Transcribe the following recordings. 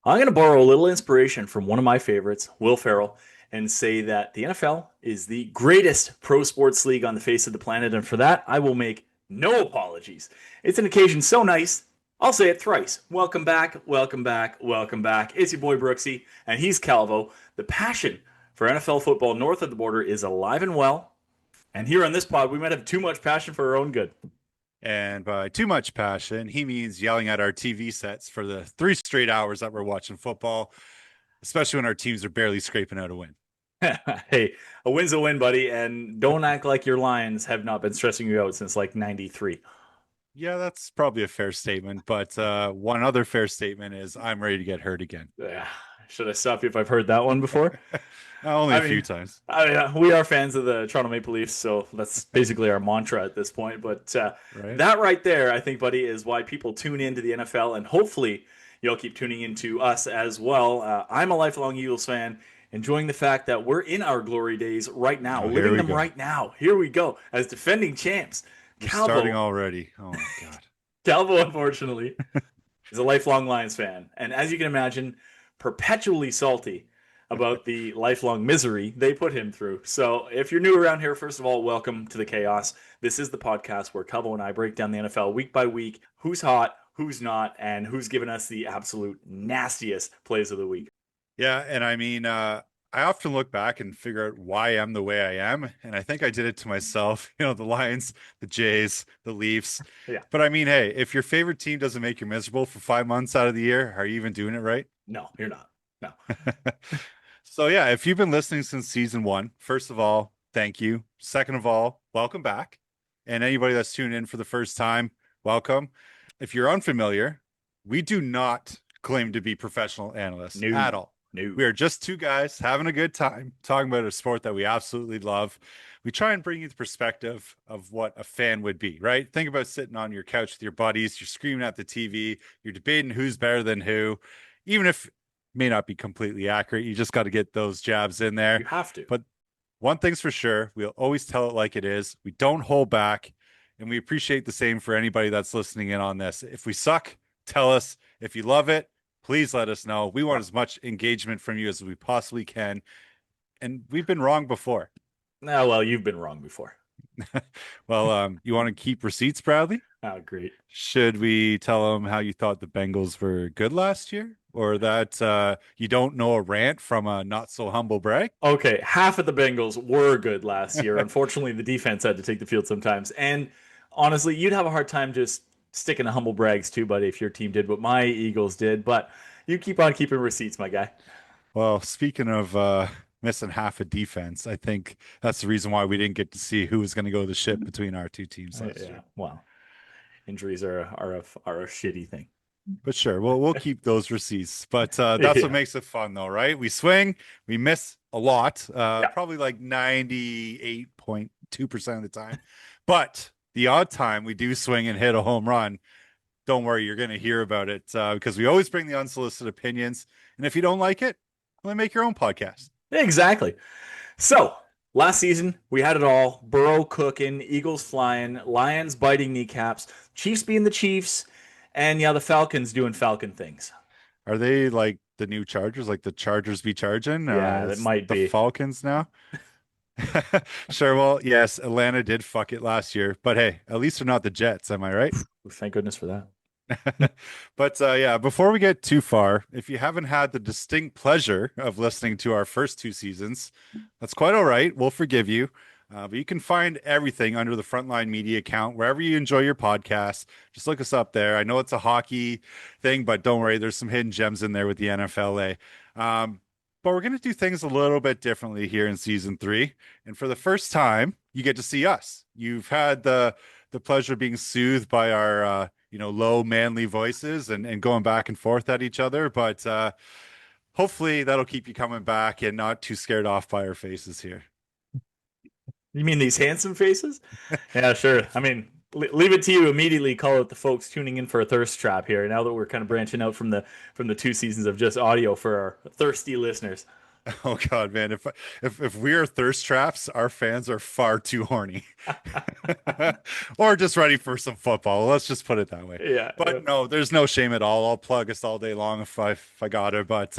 I'm going to borrow a little inspiration from one of my favorites, Will Ferrell, and say that the NFL is the greatest pro sports league on the face of the planet. And for that, I will make no apologies. It's an occasion so nice, I'll say it thrice. Welcome back, welcome back, welcome back. It's your boy Brooksee, and he's Calvo. The passion for NFL football north of the border is alive and well. And here on this pod, we might have too much passion for our own good. And by too much passion, he means yelling at our TV sets for the 3 straight hours that we're watching football, especially when our teams are barely scraping out a win. Hey, a win's a win, buddy, and don't act like your Lions have not been stressing you out since like 93. Yeah, that's probably a fair statement. But one other fair statement is I'm ready to get hurt again. Should I stop you if I've heard that one before? Only a few times. We are fans of the Toronto Maple Leafs, so that's basically our mantra at this point. But Right. that right there, I think, buddy, is why people tune into the NFL, and hopefully you'll keep tuning into us as well. I'm a lifelong Eagles fan, enjoying the fact that we're in our glory days right now, Oh, here living we them go. right now. Here we go, as defending champs. We're Calvo, starting already. Oh my God. Calvo, unfortunately, is a lifelong Lions fan, and as you can imagine, perpetually salty about the lifelong misery they put him through. So, if you're new around here, first of all, welcome to the chaos. This is the podcast where Calvo and I break down the NFL week by week, who's hot, who's not, and who's given us the absolute nastiest plays of the week. Yeah, and I mean, I often look back and figure out why I'm the way I am, and I think I did it to myself. The Lions, the Jays, the Leafs. Yeah. But I mean, hey, if your favorite team doesn't make you miserable for 5 months out of the year, are you even doing it right? No, you're not. No. So yeah, if you've been listening since season one, first of all, thank you. Second of all, welcome back. And anybody that's tuned in for the first time, welcome. If you're unfamiliar, we do not claim to be professional analysts at all. No. We are just two guys having a good time talking about a sport that we absolutely love. We try and bring you the perspective of what a fan would be, right? Think about sitting on your couch with your buddies, you're screaming at the TV, you're debating who's better than who, even if it may not be completely accurate. You just got to get those jabs in there. You have to. But one thing's for sure, we'll always tell it like it is. We don't hold back, and we appreciate the same for anybody that's listening in on this. If we suck, tell us. If you love it, please let us know. We want as much engagement from you as we possibly can. And we've been wrong before. No, well, you've been wrong before. Well, you want to keep receipts, Bradley? Oh, great. Should we tell them how you thought the Bengals were good last year? Or that you don't know a rant from a not so humble brag? Okay, half of the Bengals were good last year. Unfortunately, the defense had to take the field sometimes. And honestly, you'd have a hard time just sticking to humble brags too, buddy, if your team did what my Eagles did. But you keep on keeping receipts, my guy. Well, speaking of missing half a defense, I think that's the reason why we didn't get to see who was going to go the ship between our two teams last year. Well, injuries are a shitty thing. But sure, we'll keep those receipts. But that's what makes it fun, though, right? We swing, we miss a lot, probably like 98.2% of the time. But the odd time we do swing and hit a home run, don't worry, you're going to hear about it because we always bring the unsolicited opinions. And if you don't like it, well, then make your own podcast. Exactly. So last season, we had it all. Burrow cooking, Eagles flying, Lions biting kneecaps, Chiefs being the Chiefs, and yeah, the Falcons doing Falcon things. Are they like the new Chargers, like the Chargers be charging? Yeah, that might the be. Falcons now. Sure. Well, yes, Atlanta did fuck it last year, but hey, at least they're not the Jets. Am I right? Thank goodness for that. But yeah, before we get too far, if you haven't had the distinct pleasure of listening to our first two seasons, that's quite all right. We'll forgive you. But you can find everything under the Frontline Media account, wherever you enjoy your podcast. Just look us up there. I know it's a hockey thing, but don't worry, there's some hidden gems in there with the NFLA. But we're going to do things a little bit differently here in season 3. And for the first time, you get to see us. You've had the pleasure of being soothed by our low manly voices and going back and forth at each other. But hopefully that'll keep you coming back and not too scared off by our faces here. You mean these handsome faces? Yeah, sure. I mean, leave it to you immediately call out the folks tuning in for a thirst trap here now that we're kind of branching out from the 2 seasons of just audio for our thirsty listeners. Oh God, man! If we are thirst traps, our fans are far too horny, or just ready for some football. Let's just put it that way. Yeah, But no, there's no shame at all. I'll plug us all day long if I got it. But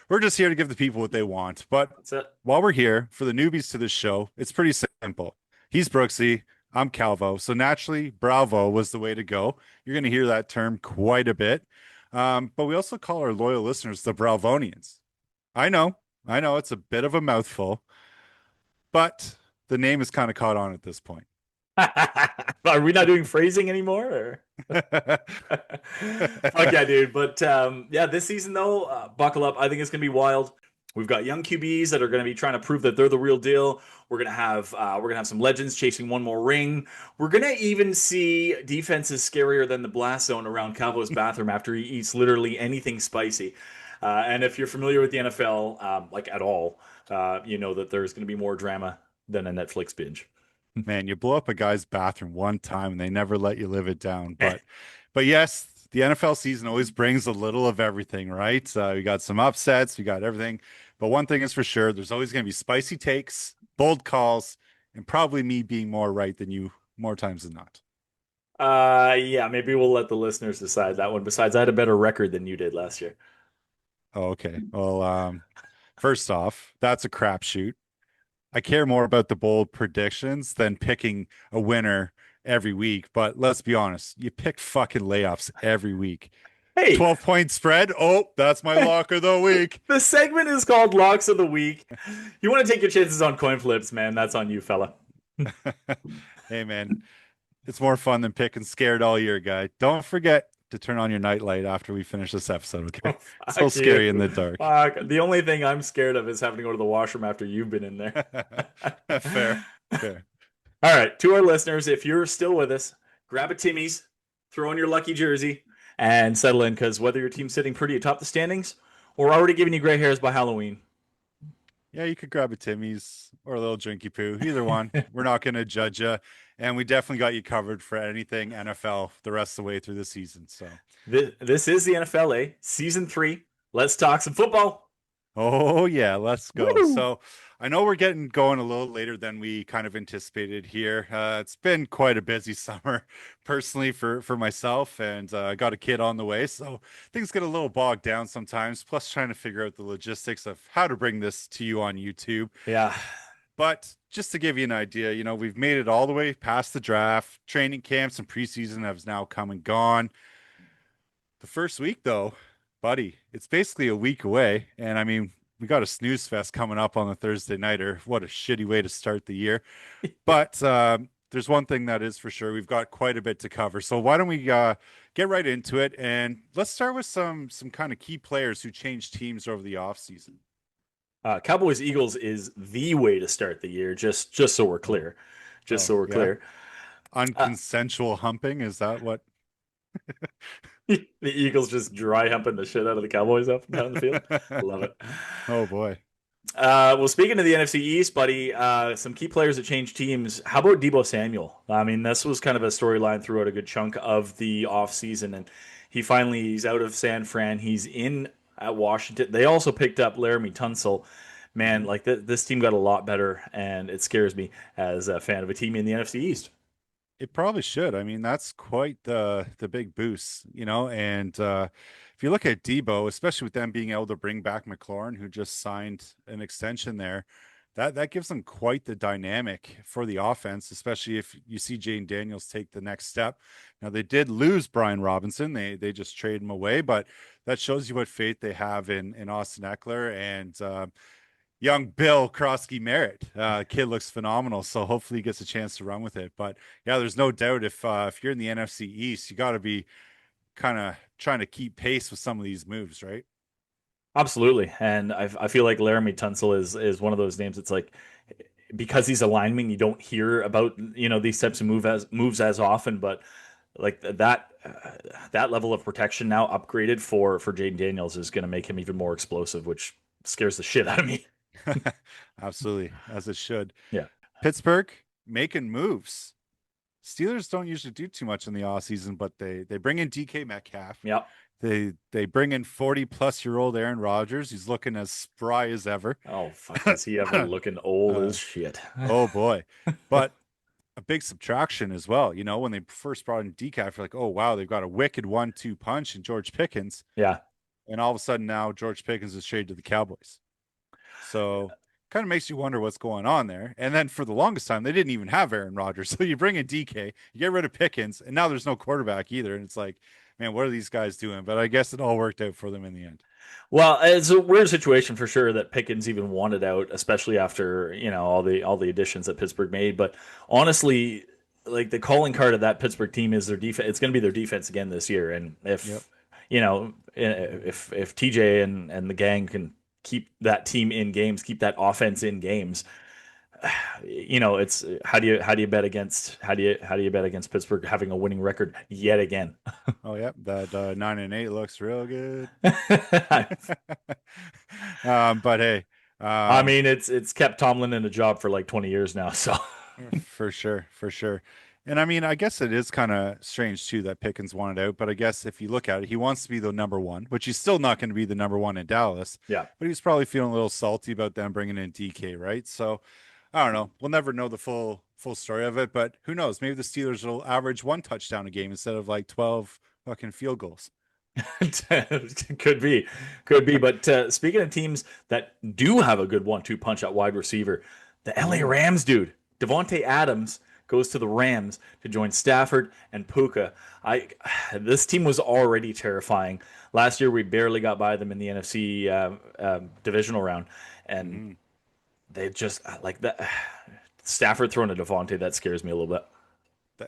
we're just here to give the people what they want. But that's it. while we're here for the newbies to this show, it's pretty simple. He's Brooksee. I'm Calvo. So naturally, Bralvo was the way to go. You're going to hear that term quite a bit. But we also call our loyal listeners the Bralvonians. I know. I know it's a bit of a mouthful, but the name is kind of caught on at this point. Are we not doing phrasing anymore? Fuck yeah, dude. But yeah, this season though, buckle up. I think it's gonna be wild. We've got young QBs that are going to be trying to prove that they're the real deal. We're gonna have some legends chasing one more ring. We're gonna even see defenses scarier than the blast zone around Calvo's bathroom after he eats literally anything spicy. And if you're familiar with the NFL, like at all, you know that there's going to be more drama than a Netflix binge. Man, you blow up a guy's bathroom one time and they never let you live it down. But yes, the NFL season always brings a little of everything, right? We got some upsets, we got everything. But one thing is for sure, there's always going to be spicy takes, bold calls, and probably me being more right than you more times than not. Yeah, maybe we'll let the listeners decide that one. Besides, I had a better record than you did last year. Oh, okay. Well, first off, that's a crapshoot. I care more about the bold predictions than picking a winner every week. But let's be honest, you pick fucking layups every week. Hey, 12-point spread. Oh, that's my lock of the week. the segment is called Locks of the Week. You want to take your chances on coin flips, man? That's on you, fella. Hey, man, it's more fun than picking scared all year, guy. Don't forget to turn on your nightlight after we finish this episode, okay? It's so Fuck scary in you. the dark. Fuck. The only thing I'm scared of is having to go to the washroom after you've been in there. Fair, fair. All right, to our listeners, if you're still with us, grab a Timmy's, throw on your lucky jersey, and settle in because whether your team's sitting pretty atop the standings or already giving you gray hairs by Halloween. Yeah, you could grab a Timmy's or a little drinky poo, either one. We're not going to judge you. And we definitely got you covered for anything NFL the rest of the way through the season. So, This is the NFL, Season 3. Let's talk some football. oh, yeah, let's go. Woo! So, I know we're getting going a little later than we kind of anticipated here. It's been quite a busy summer personally for myself, and I got a kid on the way. So, things get a little bogged down sometimes, plus trying to figure out the logistics of how to bring this to you on YouTube. Yeah. But just to give you an idea, we've made it all the way past the draft. Training camps and preseason have now come and gone. The first week, though, buddy, it's basically a week away. And I mean, we got a snooze fest coming up on the Thursday nighter. What a shitty way to start the year. But there's one thing that is for sure. We've got quite a bit to cover. So why don't we get right into it? And let's start with some kind of key players who changed teams over the offseason. Cowboys Eagles is the way to start the year, just so we're clear. Just Oh, so we're yeah. clear. Unconsensual humping. Is that what? The Eagles just dry humping the shit out of the Cowboys up and down the field. Love it. Oh, boy. Well, speaking of the NFC East, buddy, some key players that changed teams. How about Deebo Samuel? I mean, this was kind of a storyline throughout a good chunk of the offseason, and he's out of San Fran. He's in at Washington. They also picked up Laramie Tunsil. Man, like this team got a lot better, and it scares me as a fan of a team in the NFC East. It probably should. I mean, that's quite the big boost, and if you look at Debo, especially with them being able to bring back McLaurin, who just signed an extension there, that gives them quite the dynamic for the offense, especially if you see Jane Daniels take the next step. Now they did lose Brian Robinson. They just trade him away, but that shows you what faith they have in Austin Eckler and young Bill Krosky Merritt. Kid looks phenomenal, so hopefully he gets a chance to run with it. But yeah, there's no doubt if you're in the NFC East, you got to be kind of trying to keep pace with some of these moves, right? Absolutely, and I feel like Laramie Tunsil is one of those names. It's like because he's a lineman, you don't hear about these types of moves as often, but like that level of protection now upgraded for Jaden Daniels is going to make him even more explosive, which scares the shit out of me. Absolutely, as it should. Yeah. Pittsburgh making moves. Steelers don't usually do too much in the offseason, but they bring in DK Metcalf. Yep. They bring in 40-plus-year-old Aaron Rodgers. He's looking as spry as ever. Oh fuck, is he ever looking old uh, as shit? oh boy. But a big subtraction as well. You know, when they first brought in Decaf, you're like, oh wow, they've got a wicked 1-2 punch in George Pickens. Yeah. And all of a sudden now George Pickens is traded to the Cowboys. So kind of makes you wonder what's going on there. And then for the longest time, they didn't even have Aaron Rodgers. So you bring in DK, you get rid of Pickens, and now there's no quarterback either. And it's like, man, what are these guys doing? But I guess it all worked out for them in the end. Well, it's a weird situation for sure that Pickens even wanted out, especially after all the additions that Pittsburgh made. But honestly, like the calling card of that Pittsburgh team is their defense. It's going to be their defense again this year. And Yep. if TJ and the gang can keep that team in games, keep that offense in games, it's how do you bet against Pittsburgh having a winning record yet again? Oh, yep. That 9-8 looks real good. But hey, I mean, it's kept Tomlin in a job for like 20 years now. So for sure, for sure. And I mean, I guess it is kind of strange too that Pickens wanted out, but I guess if you look at it, he wants to be the number one, which he's still not going to be the number one in Dallas. yeah, But he's probably feeling a little salty about them bringing in DK, right? So I don't know. We'll never know the full story of it, but who knows? Maybe the Steelers will average 1 touchdown a game instead of like 12 fucking field goals. could be. But speaking of teams that do have a good 1-2 punch at wide receiver, the LA Ooh. Rams, dude, Devontae Adams goes to the Rams to join Stafford and Puka. I This team was already terrifying. Last year we barely got by them in the NFC divisional round, and Mhm. they just like that. Stafford throwing a Devontae, that scares me a little bit.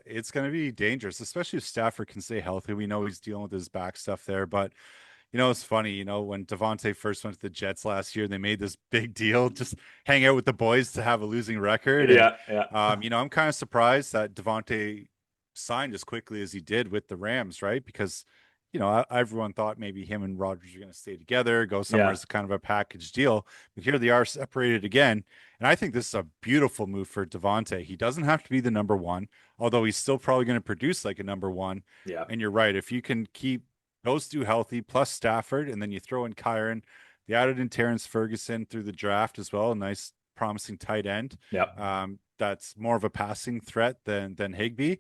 It's going to be dangerous, especially if Stafford can stay healthy. We know he's dealing with his back stuff there, but it's funny, when Devontae first went to the Jets last year, they made this big deal, just hang out with the boys to have a losing record. And, Yeah, yeah, I'm kind of surprised that Devontae signed as quickly as he did with the Rams, right? Because, everyone thought maybe him and Rodgers are going to stay together, go somewhere yeah, as kind of a package deal. But here they are separated again. And I think this is a beautiful move for Devontae. He doesn't have to be the number one, although he's still probably going to produce like a number one. yeah. And you're right. If you can keep those two healthy, plus Stafford, and then you throw in Kyron. They added in Terrence Ferguson through the draft as well, a nice, promising tight end. Yep. That's more of a passing threat than Higbee.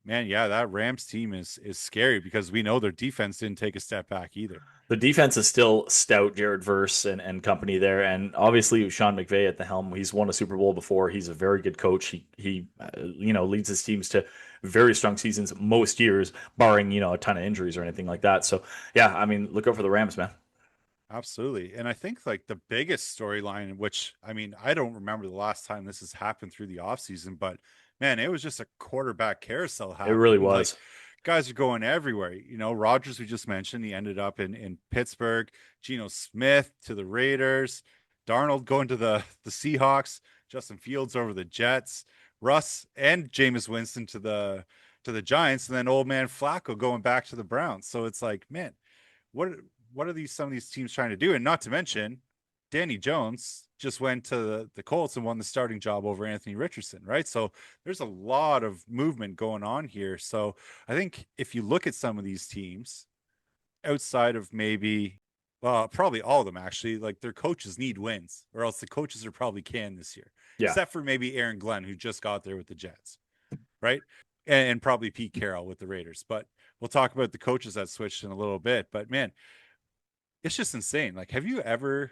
Man, yeah, that Rams team is scary because we know their defense didn't take a step back either. The defense is still stout, Jared Verse and company there, and obviously Sean McVay at the helm. He's won a Super Bowl before. He's a very good coach. He leads his teams to very strong seasons most years, barring a ton of injuries or anything like that. So yeah, I mean, look out for the Rams, man. Absolutely. And I think like the biggest storyline, which I mean, I don't remember the last time this has happened through the offseason, but man, it was just a quarterback carousel It really happening. Like was. guys are going everywhere. Rodgers, we just mentioned, he ended up in Pittsburgh, Geno Smith to the Raiders, Darnold going to the Seahawks, Justin Fields over the Jets, Russ and Jameis Winston to the Giants, and then old man Flacco going back to the Browns. So it's like, man, what what are some of these teams trying to do? And not to mention, Danny Jones just went to the Colts and won the starting job over Anthony Richardson, right? So there's a lot of movement going on here. So I think if you look at some of these teams outside of maybe, well, probably all of them actually, like their coaches need wins, or else the coaches are probably canned this year, Yeah. except for maybe Aaron Glenn, who just got there with the Jets, right? And probably Pete Carroll with the Raiders. But we'll talk about the coaches that switched in a little bit. But man, it's just insane. Like, have you ever,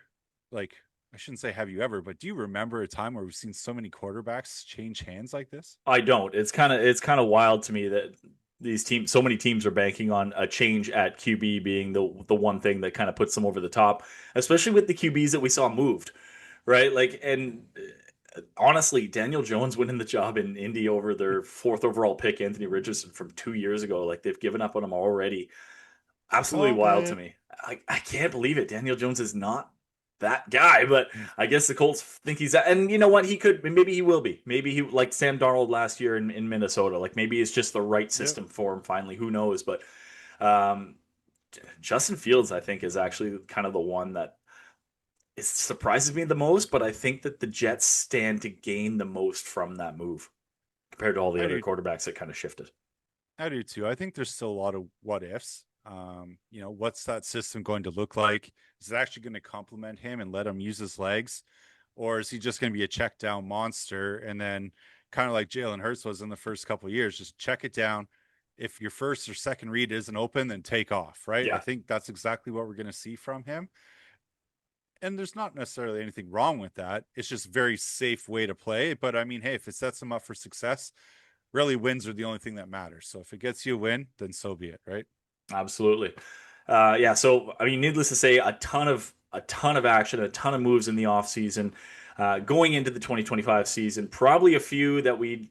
like, I shouldn't say have you ever, but do you remember a time where we've seen so many quarterbacks change hands like this? I don't. It's kind of wild to me that so many teams are banking on a change at QB being the one thing that kind of puts them over the top, especially with the QBs that we saw moved, right? Like, and honestly, Daniel Jones winning the job in Indy over their fourth overall pick, Anthony Richardson, from 2 years ago. Like, they've given up on him already. Absolutely Called wild to it. me. I can't believe it. Daniel Jones is not that guy, but I guess the Colts think he's that. And you know what? Maybe he will be. Maybe he, like Sam Darnold last year in Minnesota. Like, maybe it's just the right Yep. system for him finally. Who knows? But um, Justin Fields, I think, is actually kind of the one that it surprises me the most. But I think that the Jets stand to gain the most from that move compared to all the I other do. quarterbacks that kind of shifted. I do too. I think there's still a lot of what ifs. What's that system going to look like? Is it actually going to complement him and let him use his legs? Or is he just going to be a check down monster? And then kind of like Jalen Hurts was in the first couple of years, just check it down. If your first or second read isn't open, then take off, right? I Yeah, think that's exactly what we're going to see from him. And there's not necessarily anything wrong with that. It's just a very safe way to play. But I mean, hey, if it sets him up for success, really wins are the only thing that matters. So if it gets you a win, then so be it, right? absolutely. Yeah, so I mean, needless to say, a ton of action, a ton of moves in the offseason. Going into the 2025 season, probably a few that we,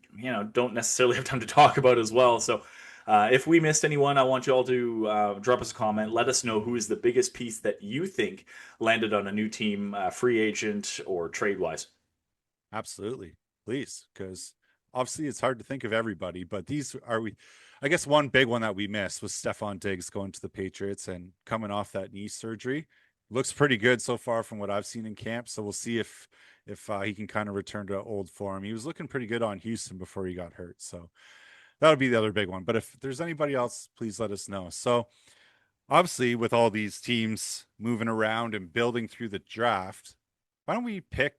don't necessarily have time to talk about as well. So, if we missed anyone, I want you all to drop us a comment. Let us know who is the biggest piece that you think landed on a new team, free agent or trade wise. Absolutely. Please. Because obviously it's hard to think of everybody, but these are we I guess one big one that we missed was Stephon Diggs going to the Patriots and coming off that knee surgery. Looks pretty good so far from what I've seen in camp. So we'll see if he can kind of return to old form. He was looking pretty good on Houston before he got hurt. So that would be the other big one. But if there's anybody else, please let us know. So obviously, with all these teams moving around and building through the draft, why don't we pick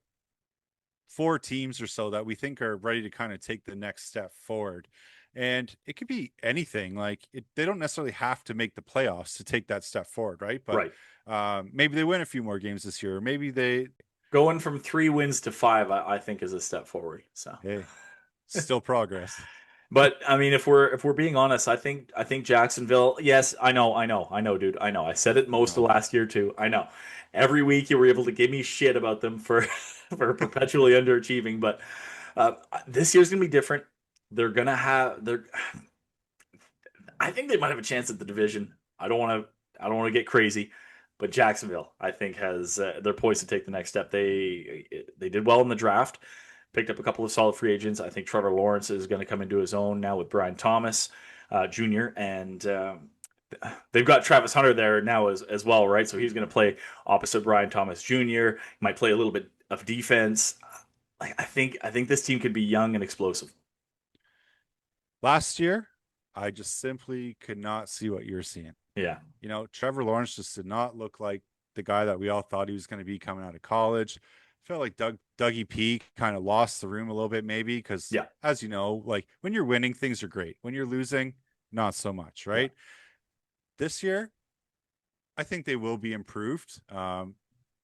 four teams or so that we think are ready to kind of take the next step forward? And it could be anything. They don't necessarily have to make the playoffs to take that step forward, right? But Right. maybe they win a few more games this year. Or maybe they, Going from 3 wins to five, I think is a step forward. So. hey, still progress. But I mean, if we're being honest, I think Jacksonville. Yes, I know, dude. I know. I said it most of No, last year too. I know. Every week you were able to give me shit about them for for perpetually underachieving, but this year's gonna be different. They're gonna have. They're. I think they might have a chance at the division. I don't want to. I don't want to get crazy, but Jacksonville, I think, has they're poised to take the next step. They did well in the draft, picked up a couple of solid free agents. I think Trevor Lawrence is going to come into his own now with Brian Thomas Jr. and they've got Travis Hunter there now as well, right? So he's going to play opposite Brian Thomas Jr. He might play a little bit of defense. I think this team could be young and explosive. last year, I just simply could not see what you're seeing. Yeah, Trevor Lawrence just did not look like the guy that we all thought he was going to be coming out of college. Felt like Dougie P kind of lost the room a little bit, maybe because, yeah, as you know, like when you're winning, things are great. When you're losing, not so much, yeah. right? This year, I think they will be improved.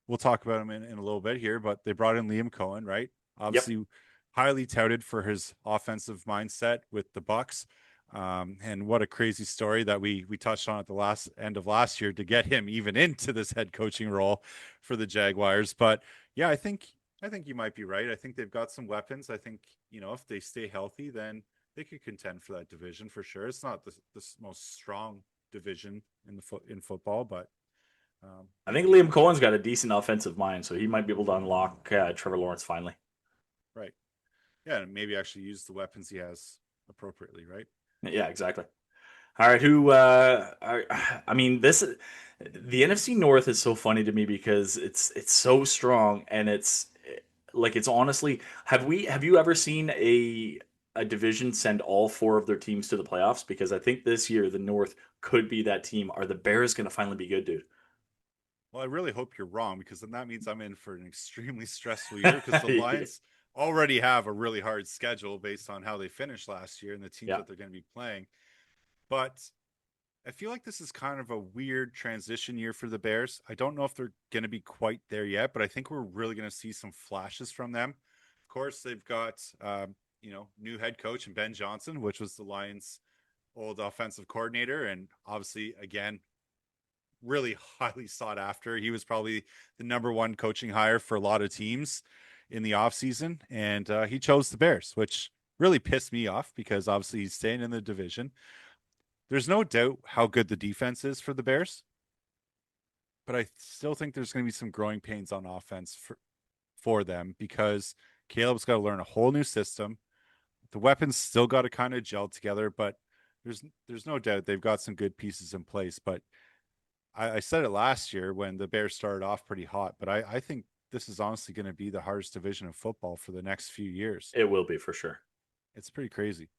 We'll talk about him in a little bit here, but they brought in Liam Cohen, right? Yep. Obviously, highly touted for his offensive mindset with the Bucks. And what a crazy story that we touched on at the last end of last year to get him even into this head coaching role for the Jaguars. But yeah, I think you might be right. I think they've got some weapons. I think if they stay healthy, then they could contend for that division for sure. It's not the most strong division in football, but I they think could be Liam right there. Cohen's got a decent offensive mind, so he might be able to unlock Trevor Lawrence finally. Right. Yeah, and maybe actually use the weapons he has appropriately, right? Yeah, exactly. All right, who? I mean, the NFC North is so funny to me because it's so strong and it's like it's honestly. Have you ever seen a division send all four of their teams to the playoffs? Because I think this year the North could be that team. Are the Bears going to finally be good, dude? Well, I really hope you're wrong because then that means I'm in for an extremely stressful year because the Lions already have a really hard schedule based on how they finished last year and the teams Yeah, that they're going to be playing. But I feel like this is kind of a weird transition year for the Bears. I don't know if they're going to be quite there yet, but I think we're really going to see some flashes from them. Of course, they've got new head coach and Ben Johnson, which was the Lions' old offensive coordinator, and obviously again really highly sought after. He was probably the number one coaching hire for a lot of teams in the offseason, and he chose the Bears, which really pissed me off because obviously he's staying in the division. There's no doubt how good the defense is for the Bears, but I still think there's going to be some growing pains on offense for them because Caleb's got to learn a whole new system. The weapons still got to kind of gel together, but there's no doubt they've got some good pieces in place. But I said it last year when the Bears started off pretty hot, but I think this is honestly going to be the hardest division of football for the next few years. it will be for sure. It's pretty crazy.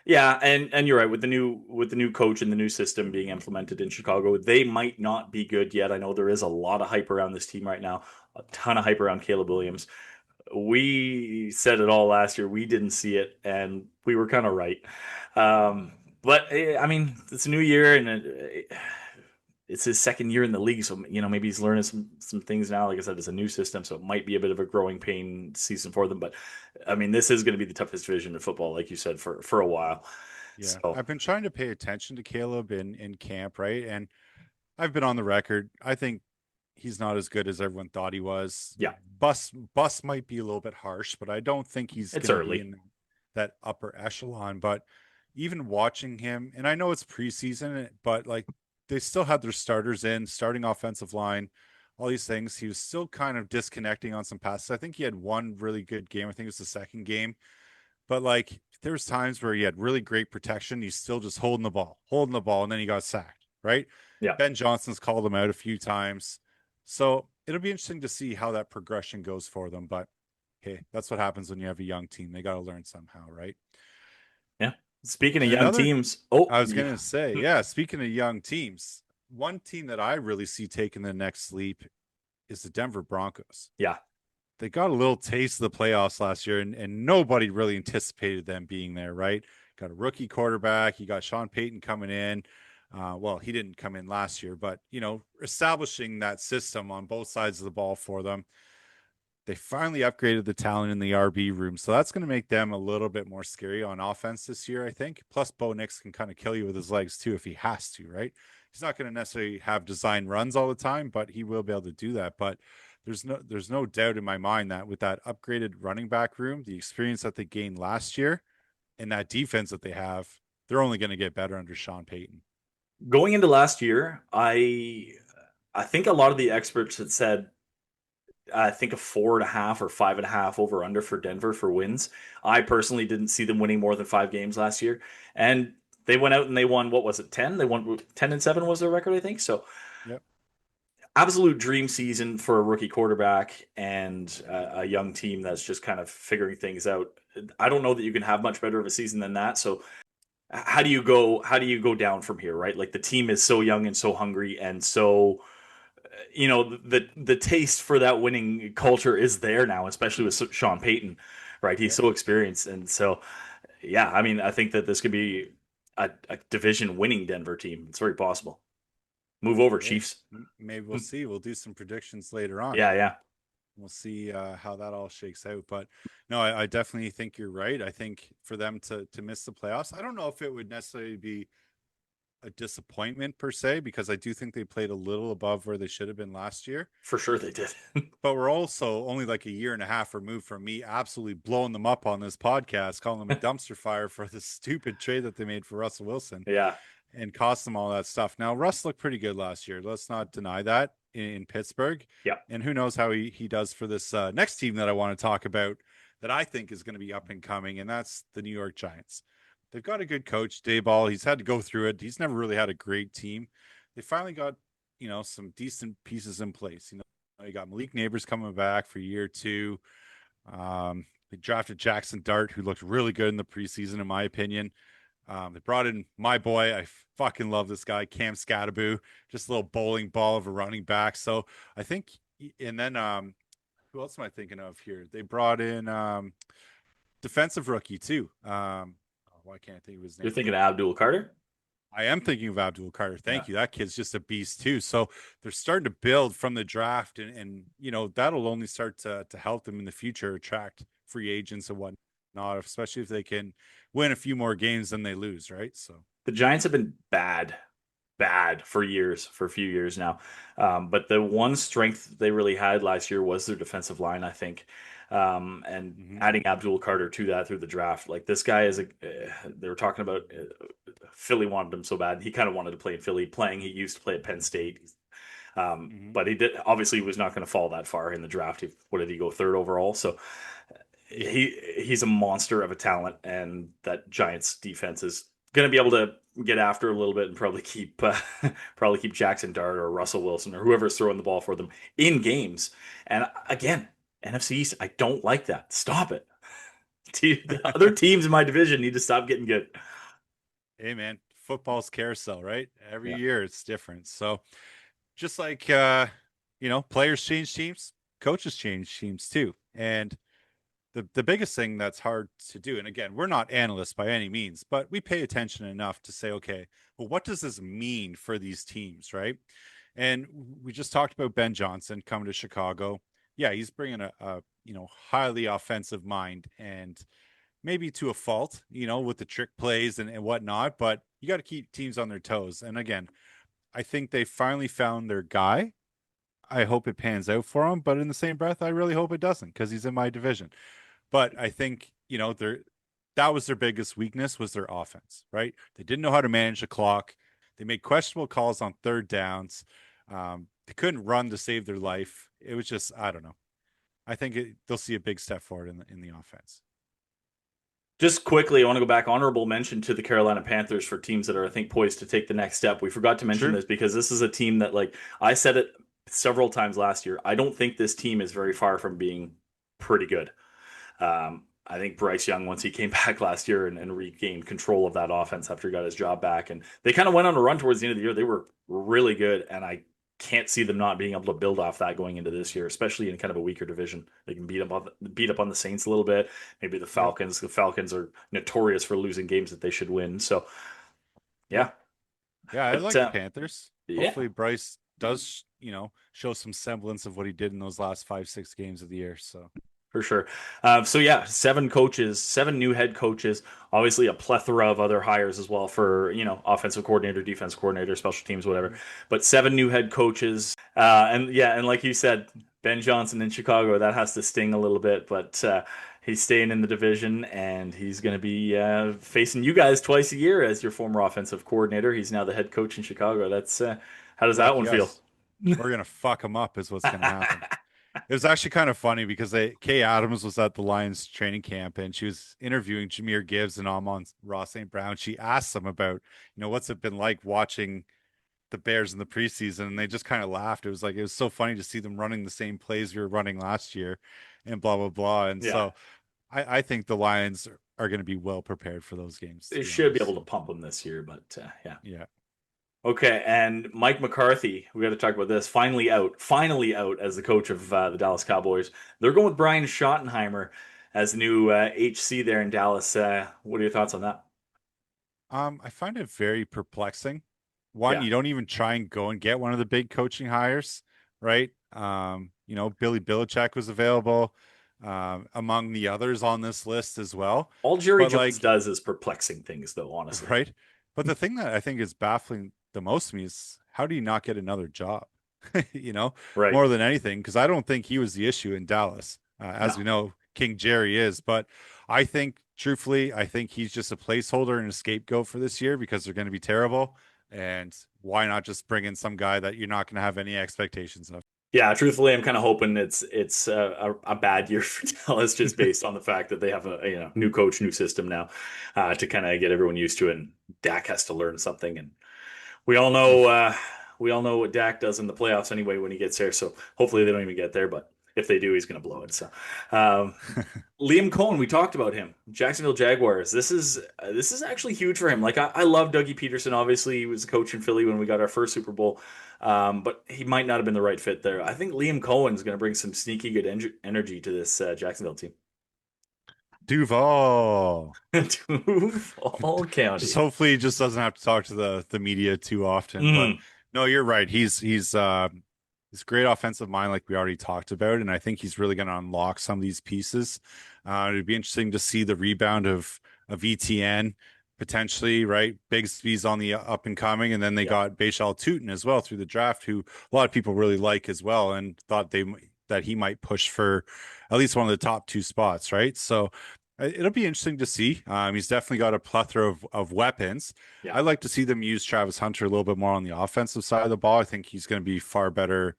Yeah, and you're right with the new coach and the new system being implemented in Chicago, they might not be good yet. I know there is a lot of hype around this team right now, a ton of hype around Caleb Williams. We said it all last year. We didn't see it, and we were kind of right. Um, but I mean, it's a new year, and it's his second year in the league, so maybe he's learning some things now. Like I said, it's a new system, so it might be a bit of a growing pain season for them. But I mean, this is going to be the toughest division in football, like you said, for a while. Yeah, So I've been trying to pay attention to Caleb in camp, right? And I've been on the record. I think he's not as good as everyone thought he was. yeah, Bus might be a little bit harsh, but I don't think he's it's going to be early. in that upper echelon. But even watching him, and I know it's preseason, but like they still had their starters in, starting offensive line, all these things. He was still kind of disconnecting on some passes. I think he had one really good game. I think it was the second game, but like there's times where he had really great protection. He's still just holding the ball, and then he got sacked, right? Yeah. Ben Johnson's called him out a few times. So it'll be interesting to see how that progression goes for them. But hey, that's what happens when you have a young team. They got to learn somehow, right? Yeah. Speaking of And young another, teams, oh I was going yeah, to say, yeah, speaking of young teams, one team that I really see taking the next leap is the Denver Broncos. yeah. They got a little taste of the playoffs last year, and nobody really anticipated them being there, right? Got a rookie quarterback. You got Sean Payton coming in. Well, he didn't come in last year, but establishing that system on both sides of the ball for them. They finally upgraded the talent in the RB room, so that's going to make them a little bit more scary on offense this year, I think. Plus, Bo Nix can kind of kill you with his legs too if he has to, right? He's not going to necessarily have design runs all the time, but he will be able to do that. But there's no doubt in my mind that with that upgraded running back room, the experience that they gained last year, and that defense that they have, they're only going to get better under Sean Payton. Going into last year, I think a lot of the experts had said I think a 4.5 or 5.5 over under for Denver for wins. I personally didn't see them winning more than 5 games last year, and they went out and they won. What was it? 10. They won 10-7 was their record, I think. So Yep. absolute dream season for a rookie quarterback and a young team that's just kind of figuring things out. I don't know that you can have much better of a season than that. So how do you go down from here, right? Like the team is so young and so hungry and so the taste for that winning culture is there now, especially with Sean Payton, right? He's Yep. so experienced, and so yeah, I mean, I think that this could be a division winning Denver team. It's very possible. Move over, Hey, Chiefs. maybe we'll see. We'll do some predictions later on. Yeah, yeah, We'll see how that all shakes out. But no, I definitely think you're right. I think for them to miss the playoffs, I don't know if it would necessarily be a disappointment per se, because I do think they played a little above where they should have been last year. for sure they did. But we're also only like a year and a half removed from me absolutely blowing them up on this podcast, calling them a dumpster fire for the stupid trade that they made for Russell Wilson Yeah, and cost them all that stuff. Now, Russ looked pretty good last year. Let's not deny that in Pittsburgh. yeah. And who knows how he does for this next team that I want to talk about that I think is going to be up and coming, and that's the New York Giants. They've got a good coach, Dayball. He's had to go through it. He's never really had a great team. They finally got, some decent pieces in place. You got Malik Neighbors coming back for year two. They drafted Jackson Dart, who looked really good in the preseason, in my opinion. They brought in my boy. I fucking love this guy, Cam Scattaboo, just a little bowling ball of a running back. So I think, and then who else am I thinking of here? They brought in defensive rookie too. Why can't I think of his You're name? thinking of Abdul Carter? I am thinking of Abdul Carter. Yeah. Thank you. That kid's just a beast too. So they're starting to build from the draft, and that'll only start to help them in the future attract free agents and whatnot, especially if they can win a few more games than they lose, right? So The Giants have been bad for years, for a few years now. But the one strength they really had last year was their defensive line, I think. And mhm. adding Abdul Carter to that through the draft, like this guy is they were talking about Philly wanted him so bad. He kind of wanted to play in Philly. He used to play at Penn State. Mhm. But he did obviously was not going to fall that far in the draft. What did he go third overall? So Yeah. he's a monster of a talent, and that Giants defense is going to be able to get after a little bit and probably keep probably keep Jackson Dart or Russell Wilson or whoever's throwing the ball for them in games. And again, NFC East, I don't like that. Stop it. The other teams in my division need to stop getting good. Hey man, football's carousel, right? Every Yeah. year it's different. So just like players change teams, coaches change teams too. And the biggest thing that's hard to do, and again, we're not analysts by any means, but we pay attention enough to say, okay, well, what does this mean for these teams, right? And we just talked about Ben Johnson coming to Chicago. Yeah, he's bringing a highly offensive mind, and maybe to a fault, with the trick plays and whatnot. But you got to keep teams on their toes. And again, I think they finally found their guy. I hope it pans out for him, but in the same breath, I really hope it doesn't because he's in my division. But I think, that was their biggest weakness was their offense, right? They didn't know how to manage the clock. They made questionable calls on third downs. They couldn't run to save their life. It was just, I don't know. I think they'll see a big step forward in the offense. Just quickly, I want to go back. Honorable mention to the Carolina Panthers for teams that are, I think, poised to take the next step. We forgot to mention Sure. this because this is a team that, like, I said it several times last year. I don't think this team is very far from being pretty good. I think Bryce Young, once he came back last year and regained control of that offense after he got his job back, and they kind of went on a run towards the end of the year. They were really good, and I can't see them not being able to build off that going into this year, especially in kind of a weaker division. They can beat up on the Saints a little bit. Maybe the Yeah. Falcons. The Falcons are notorious for losing games that they should win. So Yeah. yeah, Yeah. I but like the Panthers. yeah, Hopefully Bryce does, show some semblance of what he did in those last 5, 6 games of the year. So for sure. So yeah, seven coaches, seven new head coaches. Obviously, a plethora of other hires as well for offensive coordinator, defense coordinator, special teams, whatever. mhm. But seven new head coaches, and yeah, and like you said, Ben Johnson in Chicago, that has to sting a little bit, but he's staying in the division, and he's going to be facing you guys twice a year as your former offensive coordinator. He's now the head coach in Chicago. That's how does that Lucky one feel? us. We're gonna fuck him up, is what's gonna happen. It was actually kind of funny because Kay Adams was at the Lions training camp and she was interviewing Jameer Gibbs and Amon Ross St. Brown. She asked them about, what's it been like watching the Bears in the preseason, and they just kind of laughed. It was so funny to see them running the same plays we were running last year, and blah blah blah. And Yeah, so I think the Lions are going to be well prepared for those games, to they be should be able honest. to pump him this year, but yeah. Yeah. Okay, and Mike McCarthy, we got to talk about this. Finally out as the coach of the Dallas Cowboys. They're going with Brian Schottenheimer as the new HC there in Dallas. What are your thoughts on that? I find it very perplexing. One, Yeah, you don't even try and go and get one of the big coaching hires, right? Billy Belichick was available, among the others on this list as well. all Jerry But Jones like, does is perplexing things, though. Honestly, right? But the thing that I think is baffling the most to me is how do you not get another job? you know, right? More than anything, because I don't think he was the issue in Dallas. As No, we know, King Jerry is. But I think, truthfully, I think he's just a placeholder and a scapegoat for this year because they're going to be terrible. And why not just bring in some guy that you're not going to have any expectations of? yeah. Truthfully, I'm kind of hoping it's a bad year for Dallas, just based on the fact that they have a new coach, new system now to kind of get everyone used to it. And Dak has to learn something, and we all know what Dak does in the playoffs anyway when he gets there. So hopefully they don't even get there, but if they do, he's going to blow it. So um, Liam Cohen, we talked about him, Jacksonville Jaguars. This is actually huge for him. Like I love Dougie Peterson. Obviously, he was a coach in Philly when we got our first Super Bowl, but he might not have been the right fit there. I think Liam Cohen is going to bring some sneaky good energy to this Jacksonville team. Duval. Duval Just County. hopefully he just doesn't have to talk to the media too often. But Mm, no, you're right. He's great offensive mind, like we already taled about, and I think he's really going to unlock some of these pieces. It'd be interesting to see the rebound of ETN potentially, right? Bigsby's on the up and coming, and then they yeah. got Bashal Tutin as well through the draft, who a lot of people really like as well, and thought that he might push for at least one of the top two spots, right? So it'll be interesting to see. He's definitely got a plethora of weapons. Yeah. I'd like to see them use Travis Hunter a little bit more on the offensive side of the ball. I think he's going to be far better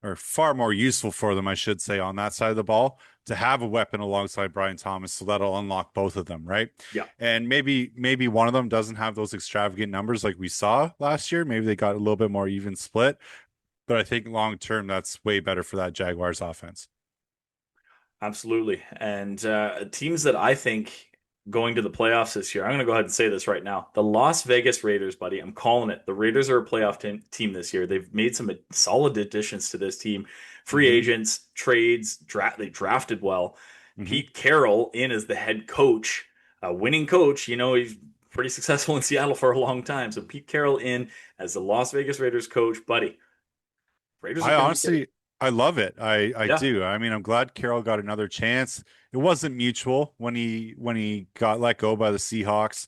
or far more useful for them, I should say, on that side of the ball to have a weapon alongside Brian Thomas. So that'll unlock both of them, right? Yeah. And maybe one of them doesn't have those extravagant numbers like we saw last year. Maybe they got a little bit more even split. But I think long term, that's way better for that Jaguars offense. Absolutely. And teams that I think going to the playoffs this year, I'm going to go ahead and say this right now. The Las Vegas Raiders, buddy, I'm calling it. The Raiders are a playoff team this year. They've made some solid additions to this team. Free Hmm. agents, trades, they drafted well. Hmm. Pete Carroll in as the head coach, a winning coach. You know, he's pretty successful in Seattle for a long time. So Pete Carroll in as the Las Vegas Raiders coach, buddy. Raiders are I going to be good. honestly, I love it. I Yeah. do. I mean, I'm glad Carroll got another chance. It wasn't mutual when he got let go by the Seahawks.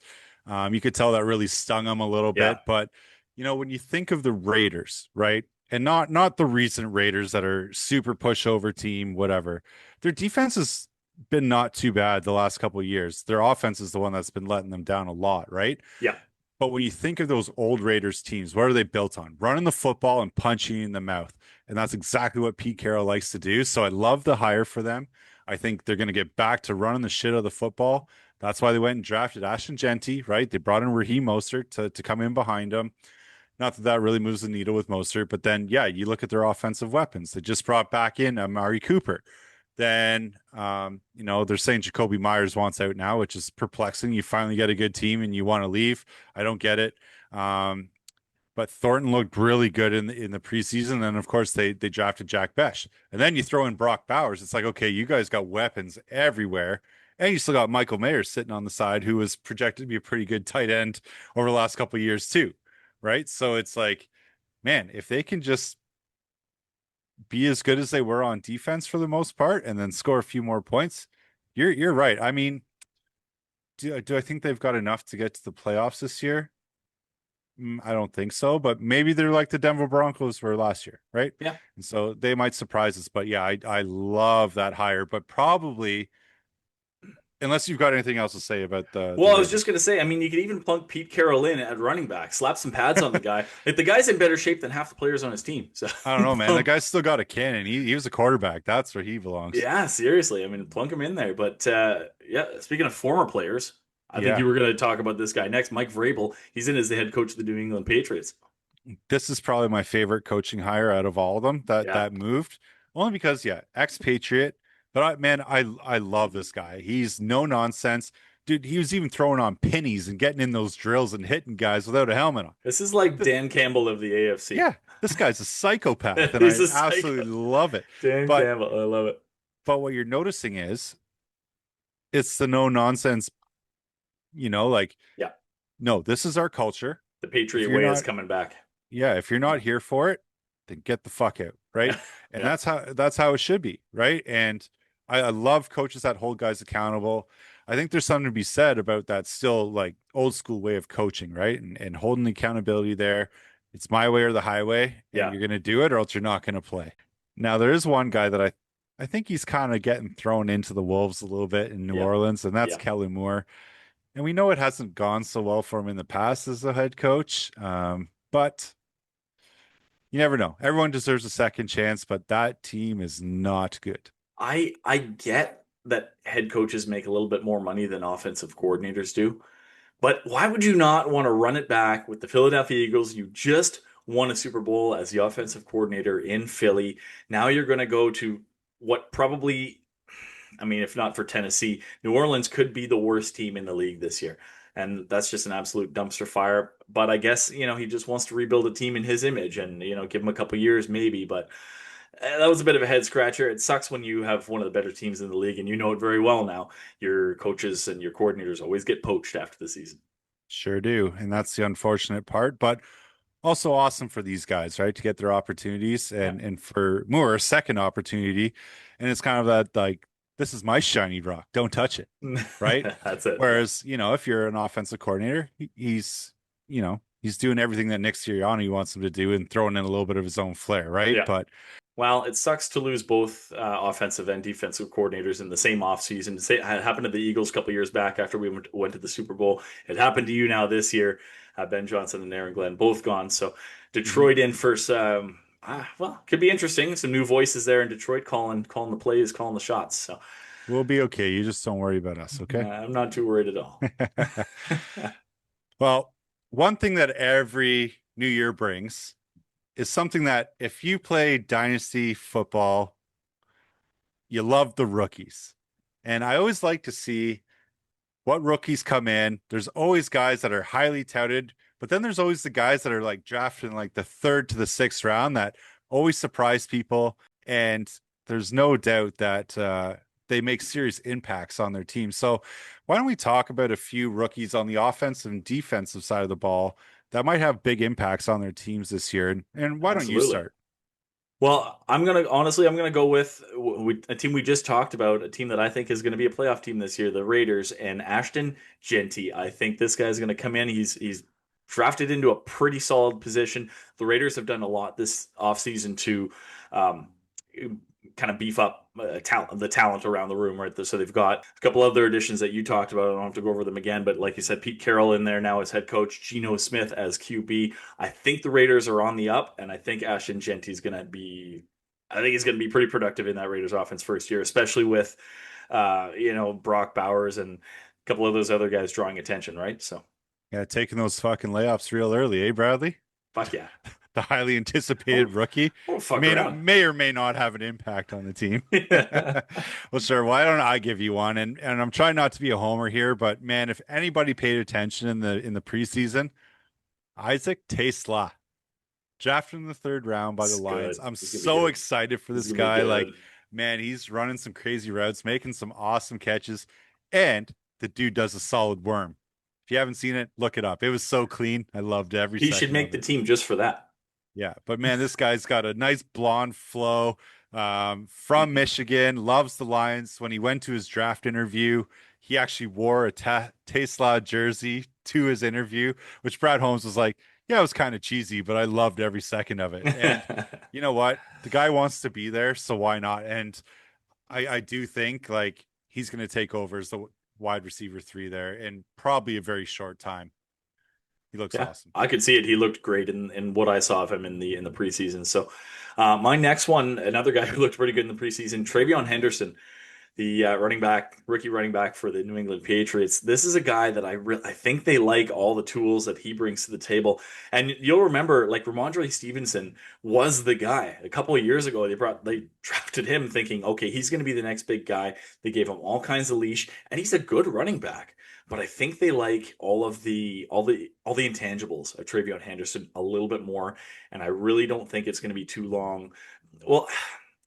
You could tell that really stung him a little Yeah. bit. But when you think of the Raiders, right, and not the recent Raiders that are super pushover team, whatever, their defense has been not too bad the last couple of years. Their offense is the one that's been letting them down a lot, right? Yeah. But when you think of those old Raiders teams, what are they built on? Running the football and punching you in the mouth. And that's exactly what Pete Carroll likes to do. So I love the hire for them. I think they're going to get back to running the shit out of the football. That's why they went and drafted Ashton Genty, right? They brought in Raheem Mostert to come in behind him. Not that that really moves the needle with Mostert, but then, yeah, you look at their offensive weapons. They just brought back in Amari Cooper. Then, they're saying Jacoby Myers wants out now, which is perplexing. You finally get a good team and you want to leave. I don't get it. But Thornton looked really good in the preseason, and of course they drafted Jack Besh, and then you throw in Brock Bowers. It's like, okay, you guys got weapons everywhere, and you still got Michael Mayer sitting on the side, who was projected to be a pretty good tight end over the last couple of years too, right? So it's like, man, if they can just be as good as they were on defense for the most part, and then score a few more points, you're right. I mean, do I think they've got enough to get to the playoffs this year? I don't think so, but maybe they're like the Denver Broncos were last year, right? Yeah. And so they might surprise us. But yeah, I love that hire. But probably, unless you've got anything else to say about the Well, I was just Raiders, gonna say, I mean, you could even plunk Pete Carroll in at running back, slap some pads on the guy. Like the guy's in better shape than half the players on his team. So, I don't know, man. The plunk- guy's still got a cannon. He was a quarterback. That's where he belongs. yeah, seriously, I mean, plunk him in there. But yeah, speaking of former players, I think Yeah, you were gonna talk about this guy next, Mike Vrabel. He's in as the head coach of the New England Patriots. this is probably my favorite coaching hire out of all of them Yeah, that moved. Only because, yeah, expatriate. But man, I love this guy. He's no nonsense. Dude, he was even throwing on pennies and getting in those drills and hitting guys without a helmet on. this is like Th- Dan Campbell of the AFC. Yeah, this guy's a psychopath, and He's I a absolutely psycho. love it. Dan But Campbell, I love it. what you're noticing is it's the no nonsense, like, Yeah, no, this is our culture. the If Patriot you're way is not, coming back. yeah, if you're not here for it, then get the fuck out, right? Yeah, And yeah, that's how it should be, right? And I love coaches that hold guys accountable. I think there's something to be said about that still like old school way of coaching, right? And holding the accountability there. It's my way or the highway, and yeah, you're gonna do it or else you're not gonna play. Now there is one guy that I think he's kind of getting thrown into the wolves a little bit in New yeah, Orleans, and that's yeah. Kellen Moore. And we know it hasn't gone so well for him in the past as a head coach. But you never know. Everyone deserves a second chance, but that team is not good. I get that head coaches make a little bit more money than offensive coordinators do, but why would you not want to run it back with the Philadelphia Eagles? You just won a Super Bowl as the offensive coordinator in Philly. Now you're going to go to what probably, I mean, if not for Tennessee, New Orleans could be the worst team in the league this year. And that's just an absolute dumpster fire. But I guess, he just wants to rebuild a team in his image and, give him a couple years maybe. But that was a bit of a head scratcher. It sucks when you have one of the better teams in the league and you know it very well now. Your coaches and your coordinators always get poached after the season. Sure do. And that's the unfortunate part, but also awesome for these guys, right? To get their opportunities Yeah. and for Moore, a second opportunity. And it's kind of that like, this is my shiny rock. Don't touch it. Right. That's it. Yeah. Whereas, if you're an offensive coordinator, he's doing everything that Nick Sirianni wants him to do and throwing in a little bit of his own flair, right? Yeah. But Well, it sucks to lose both offensive and defensive coordinators in the same offseason. It happened to the Eagles a couple years back after we went to the Super Bowl. It happened to you now this year. Ben Johnson and Aaron Glenn both gone. So mhm, Detroit in first. Well, could be interesting. Some new voices there in Detroit calling the plays, calling the shots. So we'll be okay. You just don't worry about us, okay? I'm not too worried at all. Well, one thing that every new year brings is something that if you play dynasty football, you love the rookies. And I always like to see what rookies come in. There's always guys that are highly touted, but then there's always the guys that are like drafted in like the third to the sixth round that always surprise people. And there's no doubt that they make serious impacts on their team. So why don't we talk about a few rookies on the offensive and defensive side of the ball that might have big impacts on their teams this year? And why don't you Absolutely. start? Well, I'm gonna go with a team we just talked about, a team that I think is going to be a playoff team this year, the Raiders, and Ashton Genty. I think this guy's going to come in. He's drafted into a pretty solid position. The Raiders have done a lot this offseason to um, kind of beef up the talent around the room, right? So they've got a couple other additions that you talked about. I don't have to go over them again, but like you said, Pete Carroll in there now as head coach, Geno Smith as QB. I think the Raiders are on the up, and I think Ashton Genty's going to be. I think he's going to be pretty productive in that Raiders offense first year, especially with, Brock Bowers and a couple of those other guys drawing attention, right? So, Yeah, taking those fucking layoffs real early, eh, Bradley? fuck yeah. The highly anticipated Oh, rookie oh, fuck may around. may or may not have an impact on the team. Well, sure. Why don't I give you one? And I'm trying not to be a homer here, but man, if anybody paid attention in the preseason, Isaac Tesla, drafted in the third round by the It's Lions. good. I'm He's gonna be so good. excited for He's this gonna be guy. Like, good. man, he's running some crazy routes, making some awesome catches, and the dude does a solid worm. If you haven't seen it, look it up. It was so clean. I loved every He should second make of the it. team just for that. Yeah, but man, this guy's got a nice blonde flow. From Michigan, loves the Lions. When he went to his draft interview, he actually wore a Tesla jersey to his interview, which Brad Holmes was like, "Yeah, it was kind of cheesy, but I loved every second of it." And you know what? The guy wants to be there, so why not? And I do think like he's going to take over as the wide receiver three there in probably a very short time. He looks Yeah, awesome. I could see it. He looked great in what I saw of him in the preseason. So, my next one, another guy who looked pretty good in the preseason, Travion Henderson, the rookie running back for the New England Patriots. This is a guy that I think they like all the tools that he brings to the table. And you'll remember, like Ramondre Stevenson was the guy a couple of years ago. They drafted him thinking, okay, he's going to be the next big guy. They gave him all kinds of leash, and he's a good running back. But I think they like all the intangibles of Travion Henderson a little bit more, and I really don't think it's going to be too long. Well,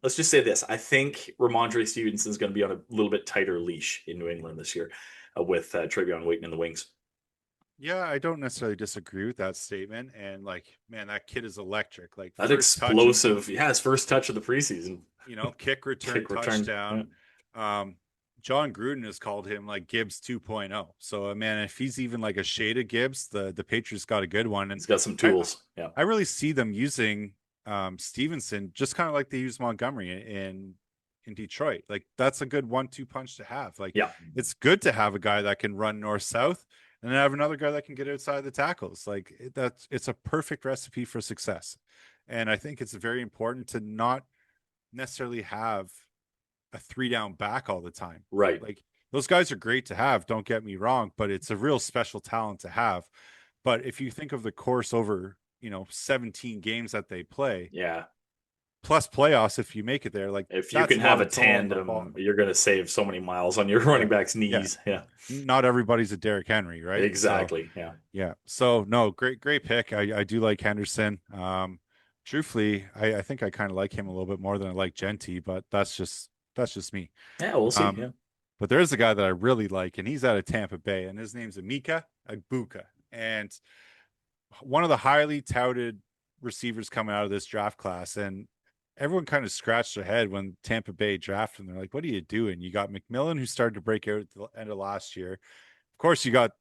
let's just say this. I think Ramondre Stevenson is going to be on a little bit tighter leash in New England this year with Travion waiting in the wings. Yeah, I don't necessarily disagree with that statement. And like, man, that kid is electric. Like That first touch, explosive, yeah, his first touch of the preseason, kick return kick return. Yeah. touchdown. Um, John Gruden has called him like Gibbs 2.0. So man, if he's even like a shade of Gibbs, the Patriots got a good one. And He's got some I tools. Yeah. I really see them using Stevenson just kind of like they use Montgomery in Detroit. Like that's a good 1-2 punch to have. Like Yeah. it's good to have a guy that can run north south and then have another guy that can get outside the tackles. Like it's a perfect recipe for success. And I think it's very important to not necessarily have a three down back all the time. Right. Like those guys are great to have, don't get me wrong, but it's a real special talent to have. But if you think of the course over, 17 games that they play, Yeah. plus playoffs if you make it there, like If you that's can a lot have a of toll on the ball. tandem, you're going to save so many miles on your Yeah. running back's Yeah. knees. Yeah. Not everybody's a Derrick Henry, right? So Exactly. Yeah. yeah. So no, great pick. I do like Henderson. Truthfully, I think I kind of like him a little bit more than I like Genty, but that's just me. Yeah. We'll see. Um, Yeah. but there's a guy that I really like, and he's out of Tampa Bay, and his name's Emeka Egbuka. And one of the highly touted receivers coming out of this draft class. And everyone kind of scratched their head when Tampa Bay drafted him. They're like, what are you doing? You got McMillan, who started to break out at the end of last year. Of course, you got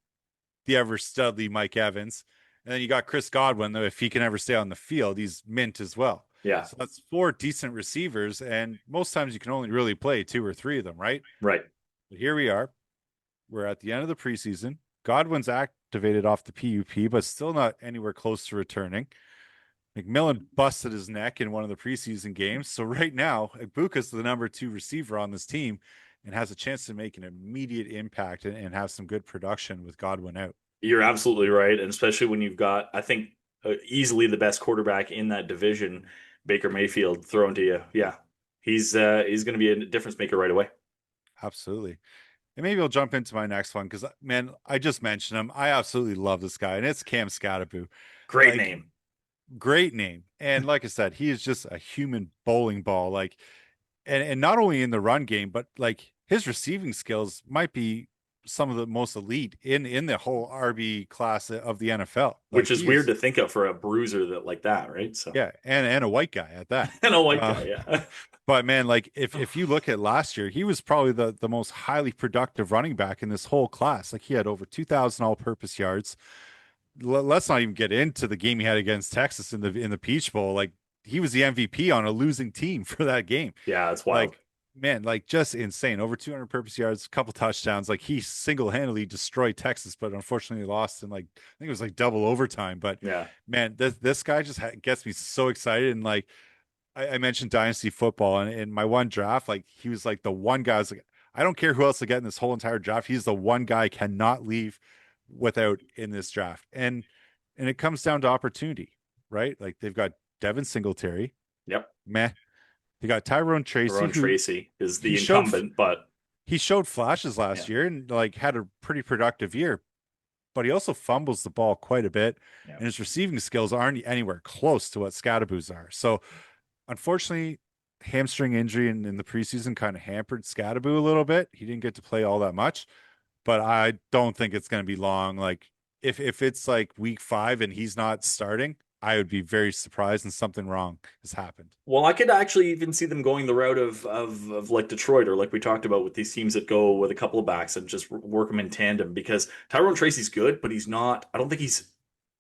the ever studly Mike Evans. And then you got Chris Godwin, though, if he can ever stay on the field, he's mint as well. Yeah. So that's four decent receivers. And most times you can only really play two or three of them, right? Right. But here we are. We're at the end of the preseason. Godwin's activated off the PUP, but still not anywhere close to returning. McMillan busted his neck in one of the preseason games. So right now, Egbuka's the number 2 receiver on this team and has a chance to make an immediate impact and have some good production with Godwin out. You're absolutely right. And especially when you've got, I think, easily the best quarterback in that division, Baker Mayfield, thrown to you. Yeah. He's going to be a difference maker right away. Absolutely. And maybe I'll jump into my next one because, man, I just mentioned him. I absolutely love this guy, and it's Cam Scatterbo. Great Like, name. great name. And like I said, he is just a human bowling ball. Like, and not only in the run game, but like his receiving skills might be some of the most elite in the whole RB class of the NFL. Like Which is he weird is, to think of for a bruiser that like that, right? So, yeah, and a white guy at that. and a white Uh, guy, yeah. but man, like if you look at last year, he was probably the most highly productive running back in this whole class. Like he had over 2,000 all-purpose yards. Let's not even get into the game he had against Texas in the Peach Bowl. Like he was the MVP on a losing team for that game. Yeah, it's Like wild. man, like just insane. Over 200 purpose yards, a couple touchdowns. Like he single-handedly destroyed Texas, but unfortunately lost in like I think it was like double overtime. But Yeah. man, this guy just gets me so excited. And like I mentioned dynasty football, and in my one draft, like he was like the one guy. I was like, I don't care who else to get in this whole entire draft. He's the one guy I cannot leave without in this draft. And it comes down to opportunity, right? Like they've got Devin Singletary, Yep. meh. They got Tyrone Tracy, Ron who Tracy is he the showed incumbent, but he showed flashes yeah, last year and like had a pretty productive year, but he also fumbles the ball quite a bit, yeah. and his receiving skills aren't anywhere close to what Scadaboo's are. So unfortunately, hamstring injury in the preseason kind of hampered Scadaboo a little bit. He didn't get to play all that much, but I don't think it's going to be long. Like if it's like week 5 and he's not starting, I would be very surprised and something wrong has happened. Well, I could actually even see them going the route of like Detroit or like we talked about with these teams that go with a couple of backs and just work them in tandem because Tyrone Tracy's good, but he's not. I don't think he's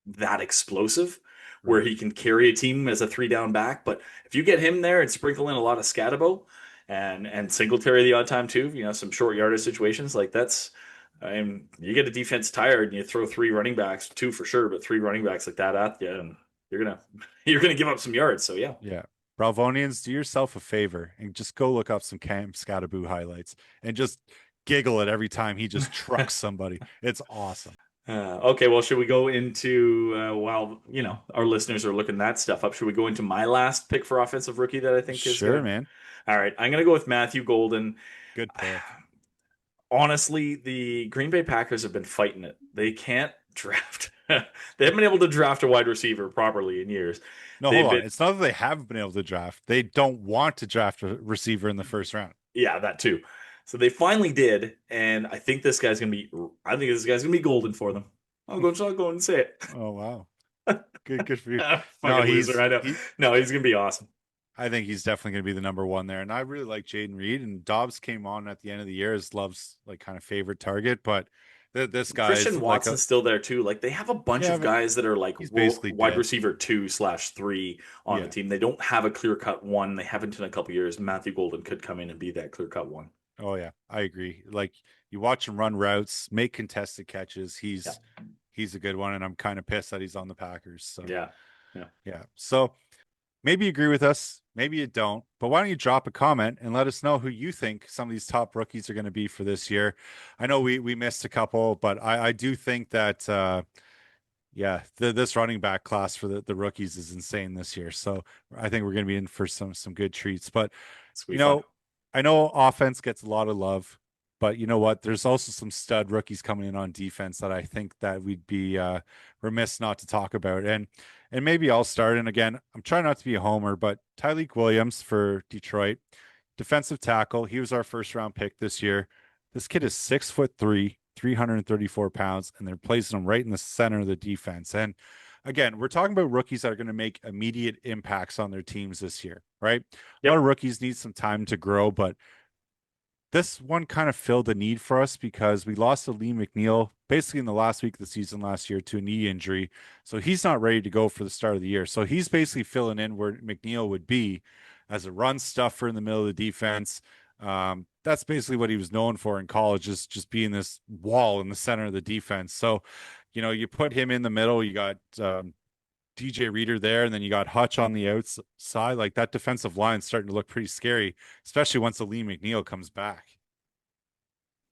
that explosive where Right. he can carry a team as a three down back. But if you get him there and sprinkle in a lot of Scatabo and Singletary the odd time too, some short yardage situations like that's. I mean, you get a defense tired and you throw three running backs, two for sure, but three running backs like that at you, and you're gonna you're gonna give up some yards. So yeah. Yeah. Bravonians, do yourself a favor and just go look up some Cam Scatterbo highlights and just giggle at every time he just trucks somebody. It's awesome. Okay, well, should we go into while our listeners are looking that stuff up? Should we go into my last pick for offensive rookie that I think is Sure, gonna? man. All right, I'm gonna go with Matthew Golden. Good pick. Honestly, the Green Bay Packers have been fighting it. They can't draft. They haven't been able to draft a wide receiver properly in years. No, hold They've on. been, It's not that they haven't been able to draft. They don't want to draft a receiver in the first round. yeah, that too. So they finally did, and I think this guy's gonna be. I think this guy's gonna be golden for them. I'll go and say it. Oh wow. Good for you. No, Fucking loser, I know. No, he's gonna be awesome. I think he's definitely going to be the number one there. And I really like Jaden Reed, and Dobbs came on at the end of the year as Love's like kind of favorite target, but this guy is Christian like a Watson's still there too. Like they have a bunch yeah, of but guys that are like he's basically wide dead. receiver 2/3 on the Yeah. team. They don't have a clear cut one. They haven't in a couple years. Matthew Golden could come in and be that clear cut one. Oh yeah, I agree. Like you watch him run routes, make contested catches. Yeah, He's a good one, and I'm kind of pissed that he's on the Packers. So yeah, yeah. yeah. So maybe you agree with us, maybe you don't. But why don't you drop a comment and let us know who you think some of these top rookies are going to be for this year? I know we missed a couple, but I do think that yeah, this running back class for the rookies is insane this year. So I think we're going to be in for some good treats. But It's gonna you be fun. know, I know offense gets a lot of love, but you know what? There's also some stud rookies coming in on defense that I think that we'd be remiss not to talk about. And maybe I'll start. And again, I'm trying not to be a homer, but Tyleek Williams for Detroit, defensive tackle. He was our first round pick this year. This kid is 6'3", 334 pounds, and they're placing him right in the center of the defense. And again, we're talking about rookies that are going to make immediate impacts on their teams this year, right? A lot Yep. of rookies need some time to grow, but this one kind of filled a need for us because we lost to Lee McNeil basically in the last week of the season last year to a knee injury. So he's not ready to go for the start of the year. So he's basically filling in where McNeil would be as a run stuffer in the middle of the defense. That's basically what he was known for in college, is just being this wall in the center of the defense. So, you put him in the middle, you got DJ Reader there, and then you got Hutch on the outside. Like that defensive line starting to look pretty scary, especially once the Lee McNeil comes back.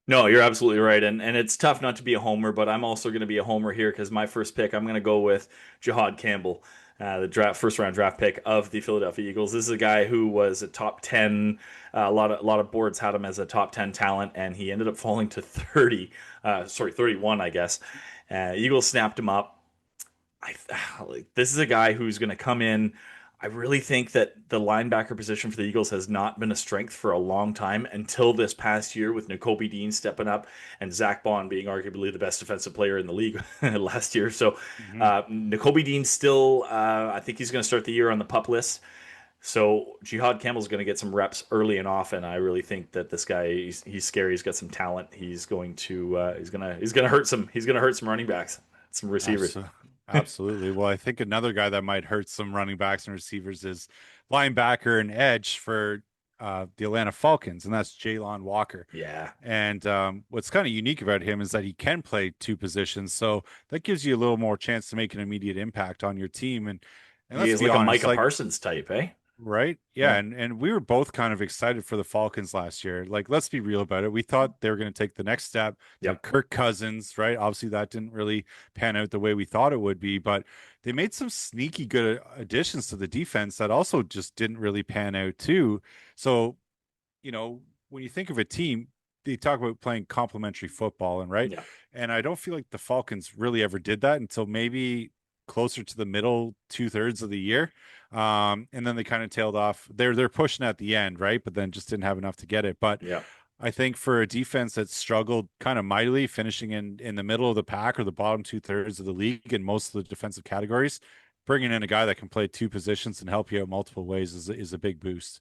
No, you're absolutely right, and it's tough not to be a homer, but I'm also going to be a homer here because my first pick, I'm going to go with Jihad Campbell. the first round draft pick of the Philadelphia Eagles. This is a guy who was a top 10. A lot of boards had him as a top 10 talent, and he ended up falling to 30. 31, I guess. Eagles snapped him up. I like, this is a guy who's going to come in. I really think that the linebacker position for the Eagles has not been a strength for a long time until this past year with Nakobe Dean stepping up and Zach Bond being arguably the best defensive player in the league last year. So Mhm. Nakobe Dean still, I think he's going to start the year on the pup list. So Jihad Campbell's going to get some reps early and often. I really think that this guy he's scary. He's got some talent. He's going to hurt some running backs, some receivers. Absolutely. Absolutely. Well, I think another guy that might hurt some running backs and receivers is linebacker and edge for the Atlanta Falcons, and that's Jalon Walker. Yeah, And what's kind of unique about him is that he can play two positions, so that gives you a little more chance to make an immediate impact on your team. And he let's is be like a honest, Micah like Parsons type, eh? right? Yeah, Yeah. and we were both kind of excited for the Falcons last year. Like, let's be real about it. We thought they were going to take the next step to Yep. Kirk Cousins, right? Obviously, that didn't really pan out the way we thought it would be, but they made some sneaky good additions to the defense that also just didn't really pan out too. So, when you think of a team, they talk about playing complementary football, and right. Yeah. And I don't feel like the Falcons really ever did that until maybe closer to the middle two-thirds of the year. And then they kind of tailed off. They're pushing at the end, right? But then just didn't have enough to get it. But Yeah. I think for a defense that struggled kind of mightily, finishing in the middle of the pack or the bottom two-thirds of the league in most of the defensive categories, bringing in a guy that can play two positions and help you out multiple ways is a big boost.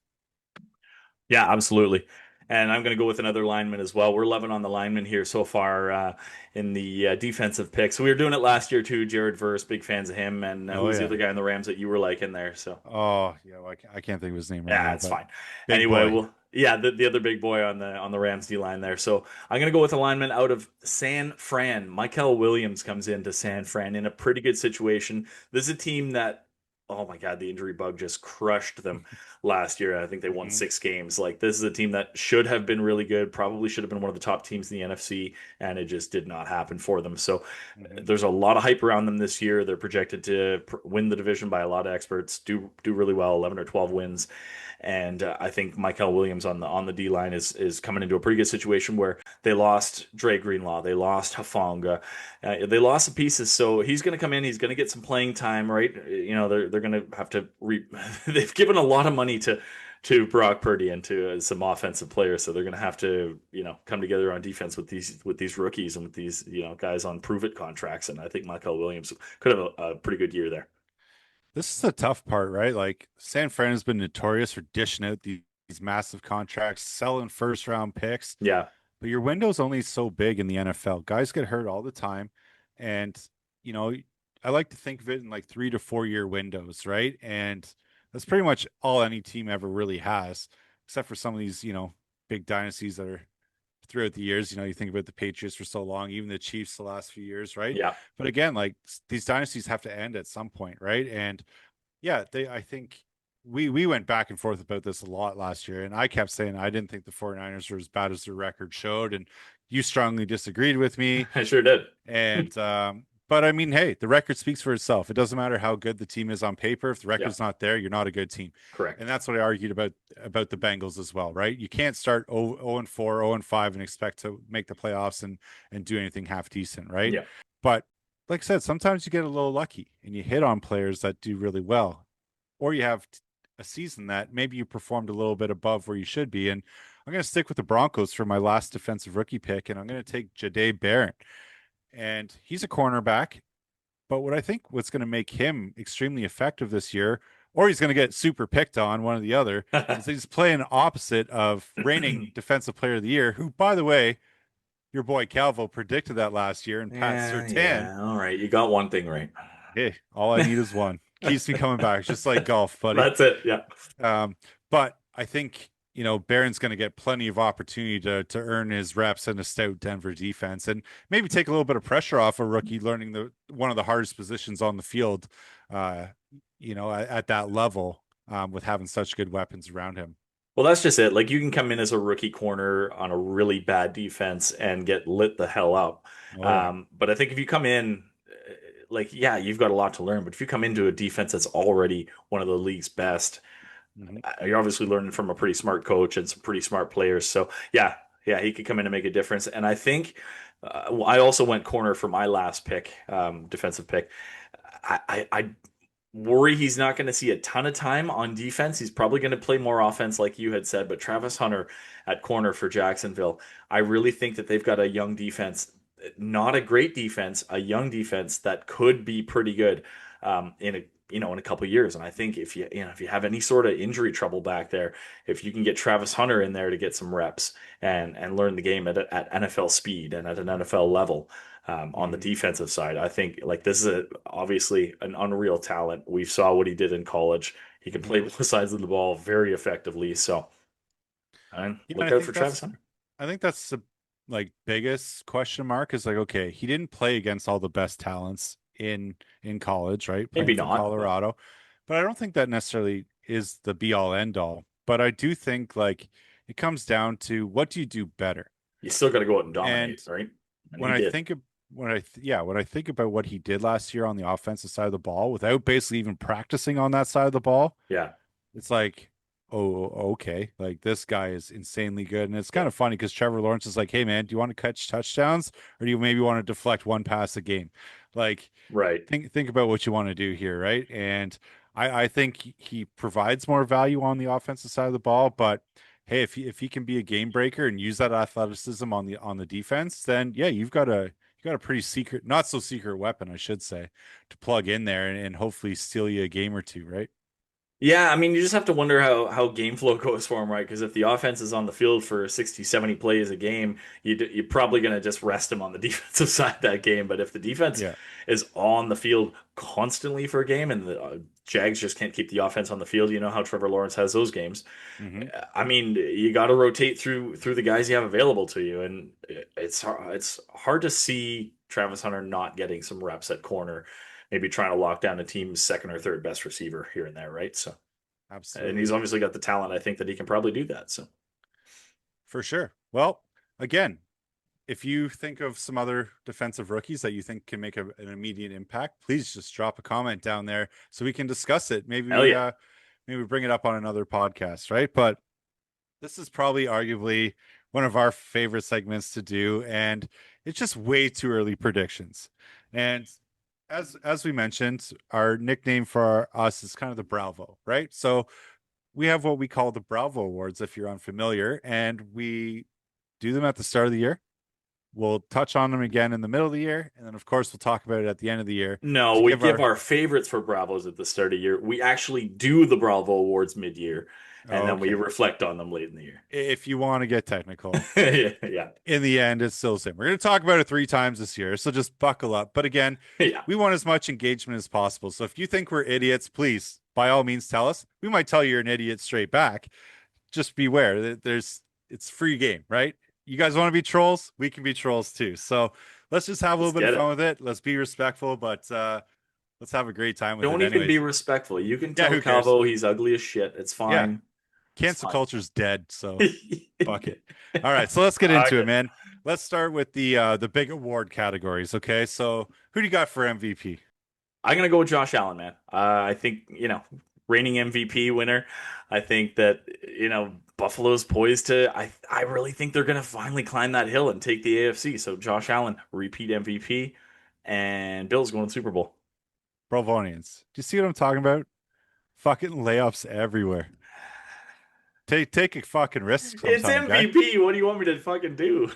Yeah, absolutely. And I'm going to go with another lineman as well. We're loving on the lineman here so far in the defensive picks. We were doing it last year too. Jared Verse, big fans of him. And who Oh was the yeah. other guy in the Rams that you were liking there? So Oh, yeah, well, I can't think of his name right yeah, now, it's but fine. big Anyway, boy. well, yeah, the other big boy on the Rams D line there. So I'm gonna go with a lineman out of San Fran. Michael Williams comes into San Fran in a pretty good situation. This is a team that, oh my God, the injury bug just crushed them last year. I think they won Hmm. 6 games. Like this is a team that should have been really good, probably should have been one of the top teams in the NFC, and it just did not happen for them. So Hmm. there's a lot of hype around them this year. They're projected to win the division by a lot of experts. Do really well, 11 or 12 wins. And I think Michael Williams on the D line is coming into a pretty good situation where they lost Dre Greenlaw, they lost Hafanga, they lost some pieces. So he's going to come in, he's going to get some playing time, right? They're going to have to they've given a lot of money to Brock Purdy and to some offensive players, so they're going to have to come together on defense with these rookies and with these guys on prove it contracts. And I think Michael Williams could have a pretty good year there. This is the tough part, right? Like San Fran has been notorious for dishing out these massive contracts, selling first round picks, Yeah. but your window's only so big in the NFL. Guys get hurt all the time. And, you know, I like to think of it in like 3 to 4 year windows, right? And that's pretty much all any team ever really has, except for some of these, big dynasties that are throughout the years. You think about the Patriots for so long, even the Chiefs the last few years, right? Yeah. But again, like these dynasties have to end at some point, right? And yeah, I think we went back and forth about this a lot last year, and I kept saying I didn't think the 49ers were as bad as their record showed, and you strongly disagreed with me. I sure did. And but I mean, hey, the record speaks for itself. It doesn't matter how good the team is on paper. If the Yeah. record's not there, you're not a good team. And Correct. that's what I argued about the Bengals as well, right? You can't start 0 and 4, 0 and 5 and expect to make the playoffs and do anything half decent, right? Yeah. But like I said, sometimes you get a little lucky and you hit on players that do really well, or you have a season that maybe you performed a little bit above where you should be. And I'm going to stick with the Broncos for my last defensive rookie pick, and I'm going to take Jahdae Barron. And he's a cornerback, but what's going to make him extremely effective this year, or he's going to get super picked on, one or the other, is he's playing opposite of reigning defensive player of the year, who, by the way, your boy Calvo predicted that last year, and Pat Yeah, Surtain. yeah. All right. You got one thing right. Hey, all I need is one. Keeps me coming back, just like golf, buddy. That's it. Yeah. Um, but I think Barron's going to get plenty of opportunity to earn his reps in a stout Denver defense, and maybe take a little bit of pressure off a rookie learning the one of the hardest positions on the field. At that level, with having such good weapons around him. Well, that's just it. Like you can come in as a rookie corner on a really bad defense and get lit the hell up. Oh yeah. But I think if you come in, like, yeah, you've got a lot to learn, but if you come into a defense that's already one of the league's best, Mhm. you're obviously learning from a pretty smart coach and some pretty smart players. So yeah, yeah, he could come in and make a difference. And I think I also went corner for my last pick, defensive pick. I worry he's not going to see a ton of time on defense. He's probably going to play more offense, like you had said. But Travis Hunter at corner for Jacksonville, I really think that they've got a young defense, not a great defense, a young defense that could be pretty good in a in a couple of years. And I think if you have any sort of injury trouble back there, if you can get Travis Hunter in there to get some reps and learn the game at NFL speed and at an NFL level, on the Mhm. defensive side. I think like this is obviously an unreal talent. We saw what he did in college. He can Mhm. play both sides of the ball very effectively. So and Yeah, look out for Travis Hunter. I think that's the like biggest question mark is like, okay, he didn't play against all the best talents in college, right? Playing Maybe for not, but Colorado. But I don't think that necessarily is the be all end all. But I do think like it comes down to what do you do better? you still got to go out and And dominate, right? And when he I did. think of when I think about what he did last year on the offensive side of the ball without basically even practicing on that side of the ball, Yeah, it's like, oh, okay, like this guy is insanely good. And it's yeah, kind of funny because Trevor Lawrence is like, hey man, do you want to catch touchdowns or do you maybe want to deflect one pass a game? Like, right. think about what you want to do here, right? And I think he provides more value on the offensive side of the ball, but hey, if he can be a game breaker and use that athleticism on the defense, then yeah, you got a pretty secret, not so secret weapon, I should say, to plug in there and hopefully steal you a game or two, right? Yeah, I mean, you just have to wonder how game flow goes for him, right? Because if the offense is on the field for 60, 70 plays a game, you're probably going to just rest him on the defensive side of that game. But if the defense Yeah. is on the field constantly for a game and the Jags just can't keep the offense on the field, you know how Trevor Lawrence has those games. Hmm. I mean, you got to rotate through the guys you have available to you, and it's hard to see Travis Hunter not getting some reps at corner, maybe trying to lock down a team's second or third best receiver here and there, right? So, and he's Absolutely. obviously got the talent. I think that he can probably do that. So, For sure. Well, again, if you think of some other defensive rookies that you think can make an immediate impact, please just drop a comment down there so we can discuss it. hell yeah. Maybe bring it up on another podcast, right? But this is probably arguably one of our favorite segments to do, and it's just way too early predictions. And as we mentioned, our nickname for us is kind of the Bralvo, right? So we have what we call the Bralvo Awards, if you're unfamiliar, and we do them at the start of the year. We'll touch on them again in the middle of the year, and then of course we'll talk about it at the end of the year No, to we give give our our favorites for Bravos at the start of the year. We actually do the Bravo Awards mid-year, and then we okay. reflect on them late in the year. If you want to get technical, Yeah, yeah, in the end, it's still the same. We're going to talk about it 3 times this year, so just buckle up. But again, yeah. we want as much engagement as possible. So if you think we're idiots, please, by all means, tell us. We might tell you you're an idiot straight back. Just beware that it's free game, right? You guys want to be trolls? We can be trolls too. So let's just have a Let's little bit of get fun it. with it. Let's be respectful, but let's have a great time with it. Don't even be Anyways, respectful. You can yeah, tell who cares? Calvo he's ugly as shit. It's Yeah, fine. It's cancel fine. culture's dead. So fuck it. All right, so let's get into it, Okay. man. Let's start with the big award categories. Okay, so who do you got for MVP? I'm gonna go with Josh Allen, man. I think reigning MVP winner. I think that Buffalo's poised to. I really think they're gonna finally climb that hill and take the AFC. So Josh Allen, repeat MVP, and Bills going to Super Bowl. Brovonians. Do you see what I'm talking about? Fucking layups everywhere. Take a fucking risk It's sometime, guy. MVP. What do you want me to fucking do?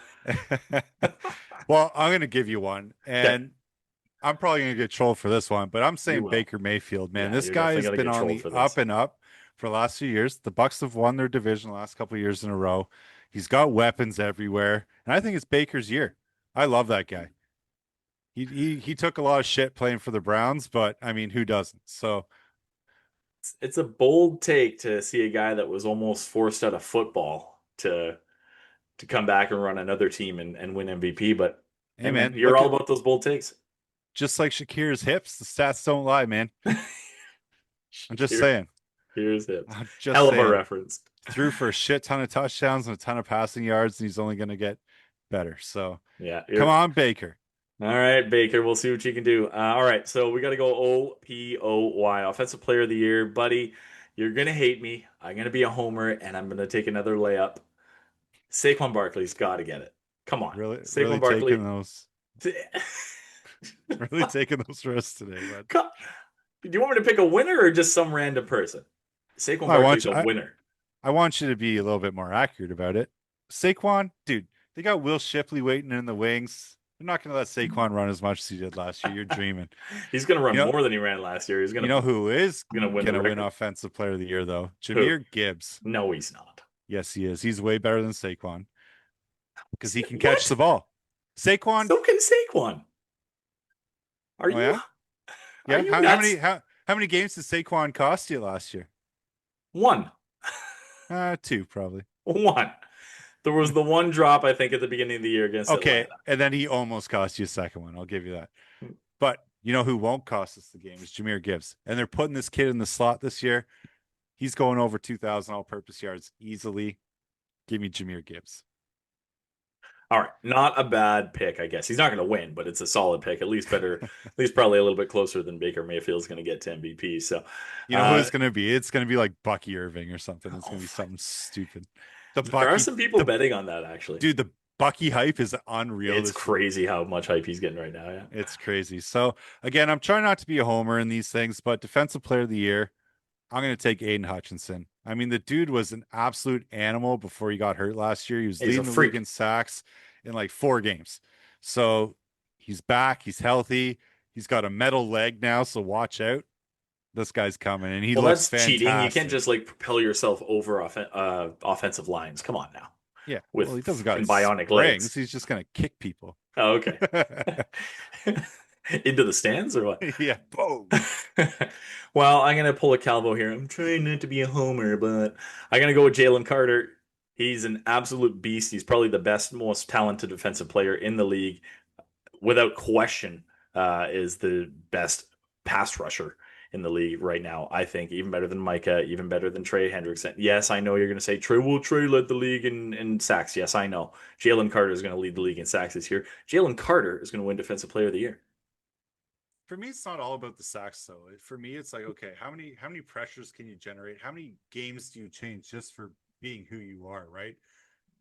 Well, I'm gonna give you one, Okay, and I'm probably gonna get trolled for this one, but I'm you saying will. Baker Mayfield, man. Yeah, This you're guy definitely has gonna been get on trolled the for up this. and up for the last few years. The Bucks have won their division the last couple of years in a row. He's got weapons everywhere, and I think it's Baker's year. I love that guy. He took a lot of shit playing for the Browns, but I mean, who doesn't? So, It's a bold take to see a guy that was almost forced out of football to come back and run another team and win MVP. But hey hey, man, man, you're look all at about those bold takes. just like Shakir's hips, the stats don't lie, man. I'm just Here, saying. here's it. I'm just Hell of a saying. reference. Threw for a shit ton of touchdowns and a ton of passing yards, and he's only going to get better. So Yeah, come you're on, Baker. All right, Baker. We'll see what you can do. All right, so we got to go OPOY, Offensive Player of the Year, buddy. You're gonna hate me. I'm gonna be a homer, and I'm gonna take another layup. Saquon Barkley's got to get it. Come on, Really, really Saquon taking Barkley. those, really taking those risks today, bud. Do you want me to pick a winner or just some random person? Saquon I want Barkley's you, a winner. I want you to be a little bit more accurate about it. Saquon, dude, they got Will Shipley waiting in the wings. They're not going to let Saquon run as much as he did last year. You're dreaming. He's gonna You run know, more than he ran last year. He's you gonna know who is gonna win the going to win record. Offensive Player of the Year though? Who? Jameer Gibbs. No, he's not. Yes, he is. He's way better than Saquon because he can catch What? the ball. Saquon. So can Saquon. Are Oh you yeah, are yeah. you How nuts? many how many games did Saquon cost you last year? One. Two probably. One. There was the one drop, I think, at the beginning of the year against Okay, Atlanta. and then he almost cost you a second one. I'll give you that. But you know who won't cost us the game is Jameer Gibbs, and they're putting this kid in the slot this year. He's going over 2,000 all-purpose yards easily. Give me Jameer Gibbs. All right, not a bad pick, I guess. He's not going to win, but it's a solid pick. At least better, at least probably a little bit closer than Baker Mayfield's going to get to MVP. So, You know who uh, it's going to be? It's going to be like Bucky Irving or something. It's oh, going to be something stupid. The there are Bucky, some people the betting on that actually. dude, the Bucky hype is unreal It's this year. crazy how much hype he's getting right now. Yeah. It's crazy. So again, I'm trying not to be a homer in these things, but Defensive Player of the Year, I'm going to take Aiden Hutchinson. I mean, the dude was an absolute animal before he got hurt last year. He was He's a leading the league freak. in sacks in like 4 games. So he's back. He's healthy. He's got a metal leg now. So watch out. This guy's coming and he Well, looks that's cheating. You can't fantastic. just like propel yourself over offensive lines. Come on now, Yeah. Well, with he doesn't got freaking bionic springs. legs. He's just going to kick people. Oh, okay. Into the stands or what? Yeah. Boom. Well, I'm gonna pull a Calvo here. I'm trying not to be a homer, but I'm gonna go with Jalen Carter. He's an absolute beast. He's probably the best, most talented defensive player in the league, without question. Is the best pass rusher in the league right now. I think even better than Micah, even better than Trey Hendrickson. Yes, I know you're gonna say Trey. Well, Trey led the league in sacks. Yes, I know. Jalen Carter is gonna lead the league in sacks this year. Jalen Carter is gonna win Defensive Player of the Year. For me, it's not all about the sacks though. For me, it's like, okay, how many pressures can you generate? How many games do you change just for being who you are, right?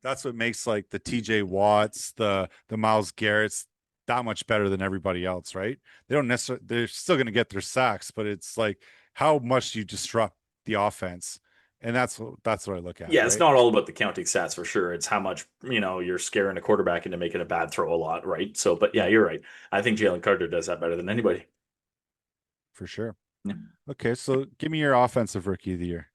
That's what makes like the TJ Watts, the Miles Garrett's that much better than everybody else, right? They don't necessarily they're still gonna get their sacks, but it's like how much do you disrupt the offense? And that's what I look at, Yeah, it's right? not all about the counting stats for sure. It's how much, you're scaring a quarterback into making a bad throw a lot, right? So, but yeah, you're right. I think Jalen Carter does that better than anybody. For sure. Yeah. Okay, so give me your offensive rookie of the year.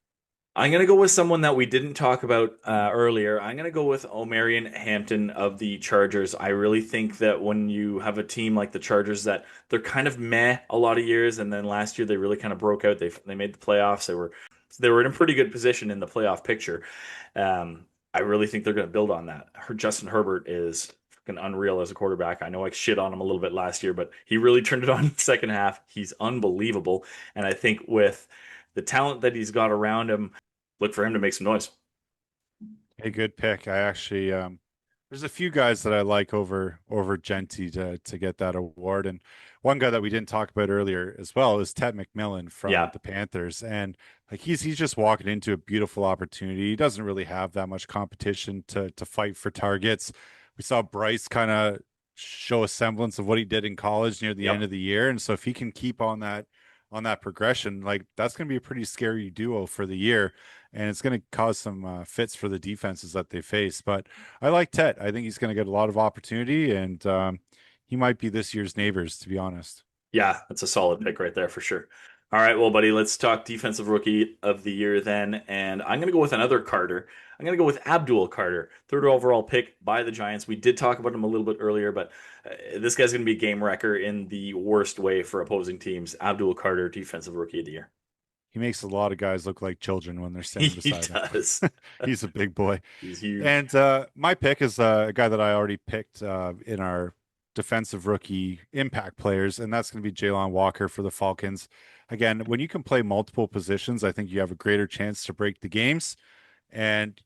I'm going to go with someone that we didn't talk about earlier. I'm going to go with Omarion Hampton of the Chargers. I really think that when you have a team like the Chargers, that they're kind of meh a lot of years, and then last year they really kind of broke out. They made the playoffs. They were in a pretty good position in the playoff picture. I really think they're going to build on that. Justin Herbert is fucking unreal as a quarterback. I know I shit on him a little bit last year, but he really turned it on in the second half. He's unbelievable, and I think with the talent that he's got around him, look for him to make some noise. A good pick. I actually there's a few guys that I like over Genty to get that award. And one guy that we didn't talk about earlier as well is Ted McMillan from Yeah. the Panthers. And like he's just walking into a beautiful opportunity. He doesn't really have that much competition to fight for targets. We saw Bryce kind of show a semblance of what he did in college near the end Yep. of the year. And so if he can keep on that progression, like that's going to be a pretty scary duo for the year, and it's going to cause some fits for the defenses that they face. But I like Tet. I think he's going to get a lot of opportunity, and he might be this year's neighbors, to be honest. Yeah, that's a solid pick right there for sure. All right, well, buddy, let's talk defensive rookie of the year then. And I'm going to go with another Carter. I'm going to go with Abdul Carter, third overall pick by the Giants. We did talk about him a little bit earlier, but this guy's going to be a game wrecker in the worst way for opposing teams. Abdul Carter, defensive rookie of the year. He makes a lot of guys look like children when they're standing He beside him. does. He's a big boy. He's huge. And my pick is a guy that I already picked in our defensive rookie impact players, and that's going to be Jalen Walker for the Falcons. Again, when you can play multiple positions, I think you have a greater chance to break the games. And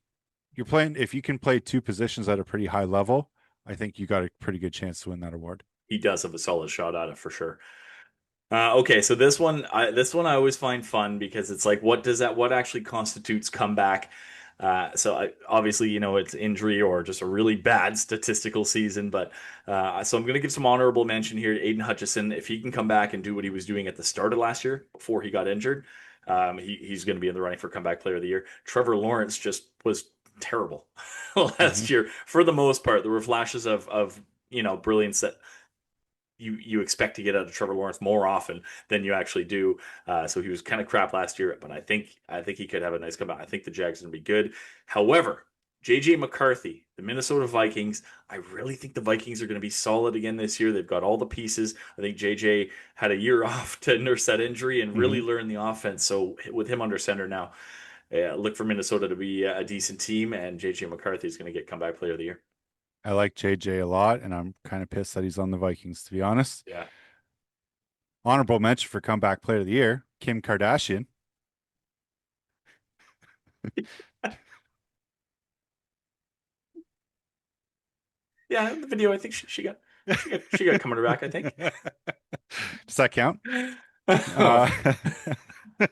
you're playing, if you can play two positions at a pretty high level, I think you got a pretty good chance to win that award. He does have a solid shot at it for sure. Okay, so this one I always find fun because it's like, what actually constitutes comeback? Obviously, it's injury or just a really bad statistical season, but so I'm going to give some honorable mention here to Aiden Hutchison. If he can come back and do what he was doing at the start of last year before he got injured, he's going to be in the running for comeback player of the year. Trevor Lawrence just was terrible Hmm. last year for the most part. There were flashes of brilliance that you expect to get out of Trevor Lawrence more often than you actually do. So he was kind of crap last year, but I think he could have a nice comeback. I think the Jags are going to be good. However, JJ McCarthy, the Minnesota Vikings, I really think the Vikings are going to be solid again this year. They've got all the pieces. I think JJ had a year off to nurse that injury and really Hmm. learn the offense. So with him under center now, look for Minnesota to be a decent team, and JJ McCarthy is going to get comeback player of the year. I like JJ a lot, and I'm kind of pissed that he's on the Vikings, to be honest. Yeah. Honorable mention for comeback player of the year, Kim Kardashian. Yeah, the video. I think she got coming back. I think. Does that count? Oh, Uh,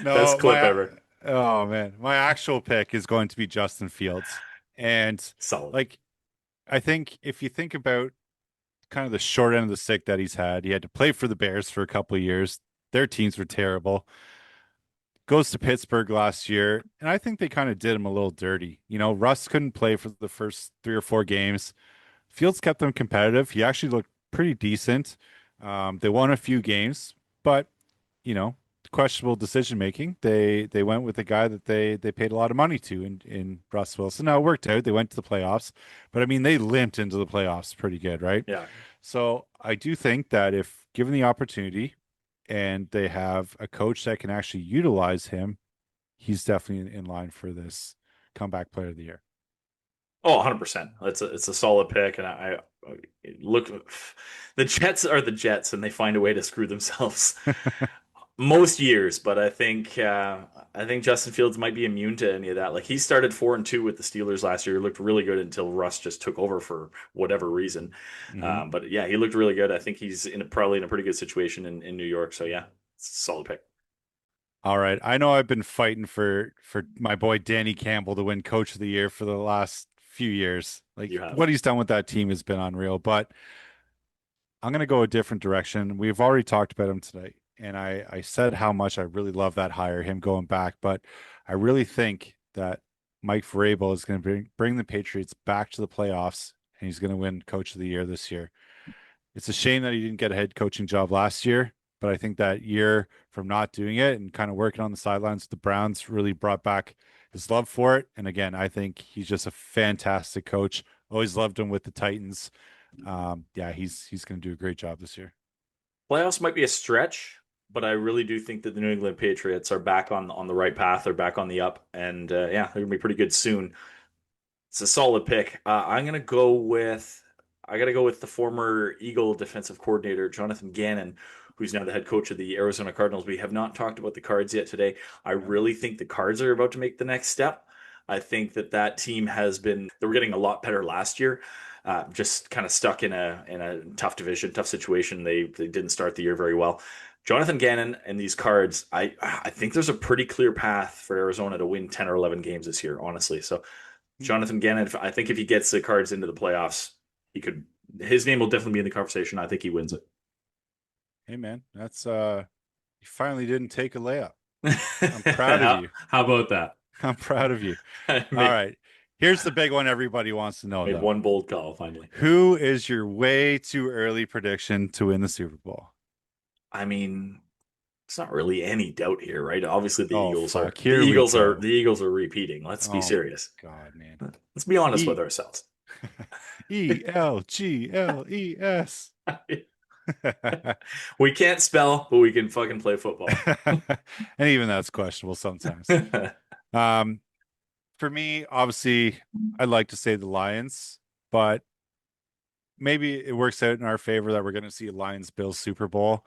best no, clip ever. oh man, my actual pick is going to be Justin Fields. And Solid. like, I think if you think about kind of the short end of the stick that he had to play for the Bears for a couple of years. Their teams were terrible. Goes to Pittsburgh last year, and I think they kind of did him a little dirty. Russ couldn't play for the first 3 or 4 games. Fields kept them competitive. He actually looked pretty decent. They won a few games, but you know, questionable decision making. They went with the guy that they paid a lot of money to in Russ Wilson. Now it worked out. They went to the playoffs, but I mean they limped into the playoffs pretty good, right? Yeah. So I do think that if given the opportunity and they have a coach that can actually utilize him, he's definitely in line for this comeback player of the year. Oh, 100%. It's a solid pick, and I look. The Jets are the Jets, and they find a way to screw themselves most years. But I think Justin Fields might be immune to any of that. Like he started 4-2 with the Steelers last year. He looked really good until Russ just took over for whatever reason. Hmm. But yeah, he looked really good. I think he's probably in a pretty good situation in New York. So yeah, it's a solid pick. All right. I know I've been fighting for my boy Danny Campbell to win coach of the year for the last few years. Like You have. what he's done with that team has been unreal, but I'm going to go a different direction. We've already talked about him tonight, and I said how much I really love that hire, him going back, but I really think that Mike Vrabel is going to bring the Patriots back to the playoffs, and he's going to win coach of the year this year. It's a shame that he didn't get a head coaching job last year, but I think that year from not doing it and kind of working on the sidelines with the Browns really brought back his love for it. And again, I think he's just a fantastic coach. Always loved him with the Titans. Yeah, he's going to do a great job this year. Playoffs might be a stretch, but I really do think that the New England Patriots are back on the right path. They're back on the up, and yeah, they're gonna be pretty good soon. It's a solid pick. I gotta go with the former Eagle defensive coordinator Jonathan Gannon, who's now the head coach of the Arizona Cardinals. We have not talked about the Cards yet today. I Yeah. really think the Cards are about to make the next step. I think that team they were getting a lot better last year. Just kind of stuck in a tough division, tough situation. They didn't start the year very well. Jonathan Gannon and these Cards, I think there's a pretty clear path for Arizona to win 10 or 11 games this year, honestly. So Jonathan Gannon, I think if he gets the Cards into the playoffs, he could. His name will definitely be in the conversation. I think he wins Hey man, that's you finally didn't take a layup. I'm it. proud of you. How about that? I'm proud of you. I All made right. Here's the big one everybody wants to know made though. one bold call finally. Who is your way too early prediction to win the Super Bowl? I mean, it's not really any doubt here, right? Obviously, the Oh Eagles are fuck, the here we Eagles are go. the Eagles are repeating. Let's be Oh my serious. God, man. Let's be honest with E ourselves. ELGLES. We can't spell, but we can fucking play football. And even that's questionable sometimes. Um, for me, obviously, I'd like to say the Lions, but maybe it works out in our favor that we're going to see a Lions Bills Super Bowl.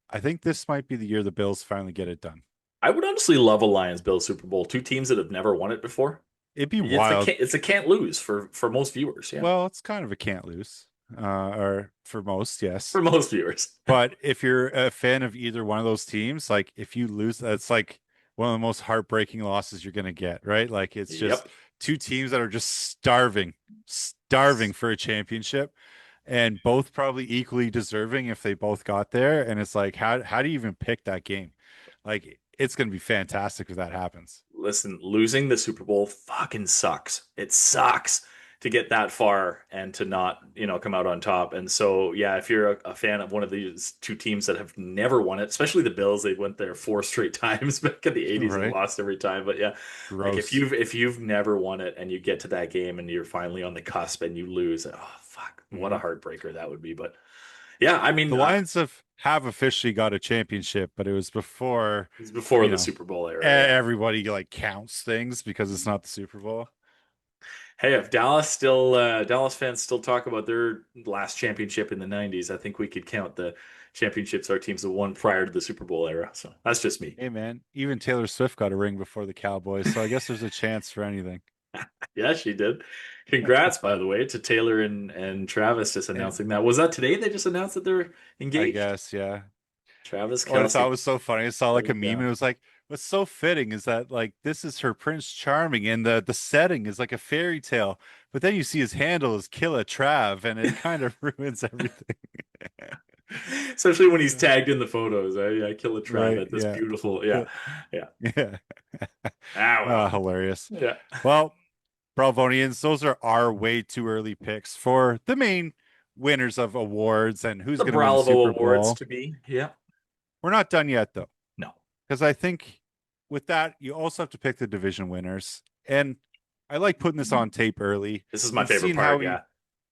I think this might be the year the Bills finally get it done. I would honestly love a Lions Bills Super Bowl. Two teams that have never won it before. It'd be It's a wild. can't lose for most viewers. Yeah. Well, it's kind of a can't lose. or for most, yes. for most viewers. But if you're a fan of either one of those teams, like if you lose, that's like one of the most heartbreaking losses you're going to get, right? Like it's just Yep. two teams that are just starving for a championship and both probably equally deserving if they both got there. And it's like, how do you even pick that game? Like it's going to be fantastic if that happens. Listen, losing the Super Bowl fucking sucks. It sucks to get that far and to not, come out on top. And so, yeah, if you're a fan of one of these two teams that have never won it, especially the Bills, they went there four straight times back in the 80s and Right? lost every time. But yeah, like if Gross. you've never won it and you get to that game and you're finally on the cusp and you lose, oh fuck, what a Mhm. heartbreaker that would be. But yeah, I mean, The Lions have officially got a championship, but it was before, it's before you the know, Super Bowl era. Yeah. everybody like counts things because it's not the Super Bowl. Hey, if Dallas fans still talk about their last championship in the 90s, I think we could count the championships our teams have won prior to the Super Bowl era. So that's just me. Hey man, even Taylor Swift got a ring before the Cowboys, so I guess there's a chance for anything. Yeah, she did. Congrats, by the way, to Taylor and Travis just Yeah, announcing that. Was that today they just announced that they're I engaged? guess, yeah. Travis What I thought Kelsey. was so funny, I saw like a Thumbs meme and down. it was like, what's so fitting is that like this is her Prince Charming and the setting is like a fairy tale, but then you see his handle is Killa Trav and it kind of ruins everything. Especially when he's tagged in the photos. I kill a trap Right, at this yeah. beautiful. Yeah. Yeah. Yeah. Ah, well. Hilarious. Yeah. Well, Bravonians, those are our way too early picks for the main winners of awards and who's The going to win the Bralvo Super Awards Bowl. to be. Yeah. We're not done yet, though, No. because I think with that, you also have to pick the division winners. And I like putting this on tape early This is my and favorite seeing how part. we Yeah.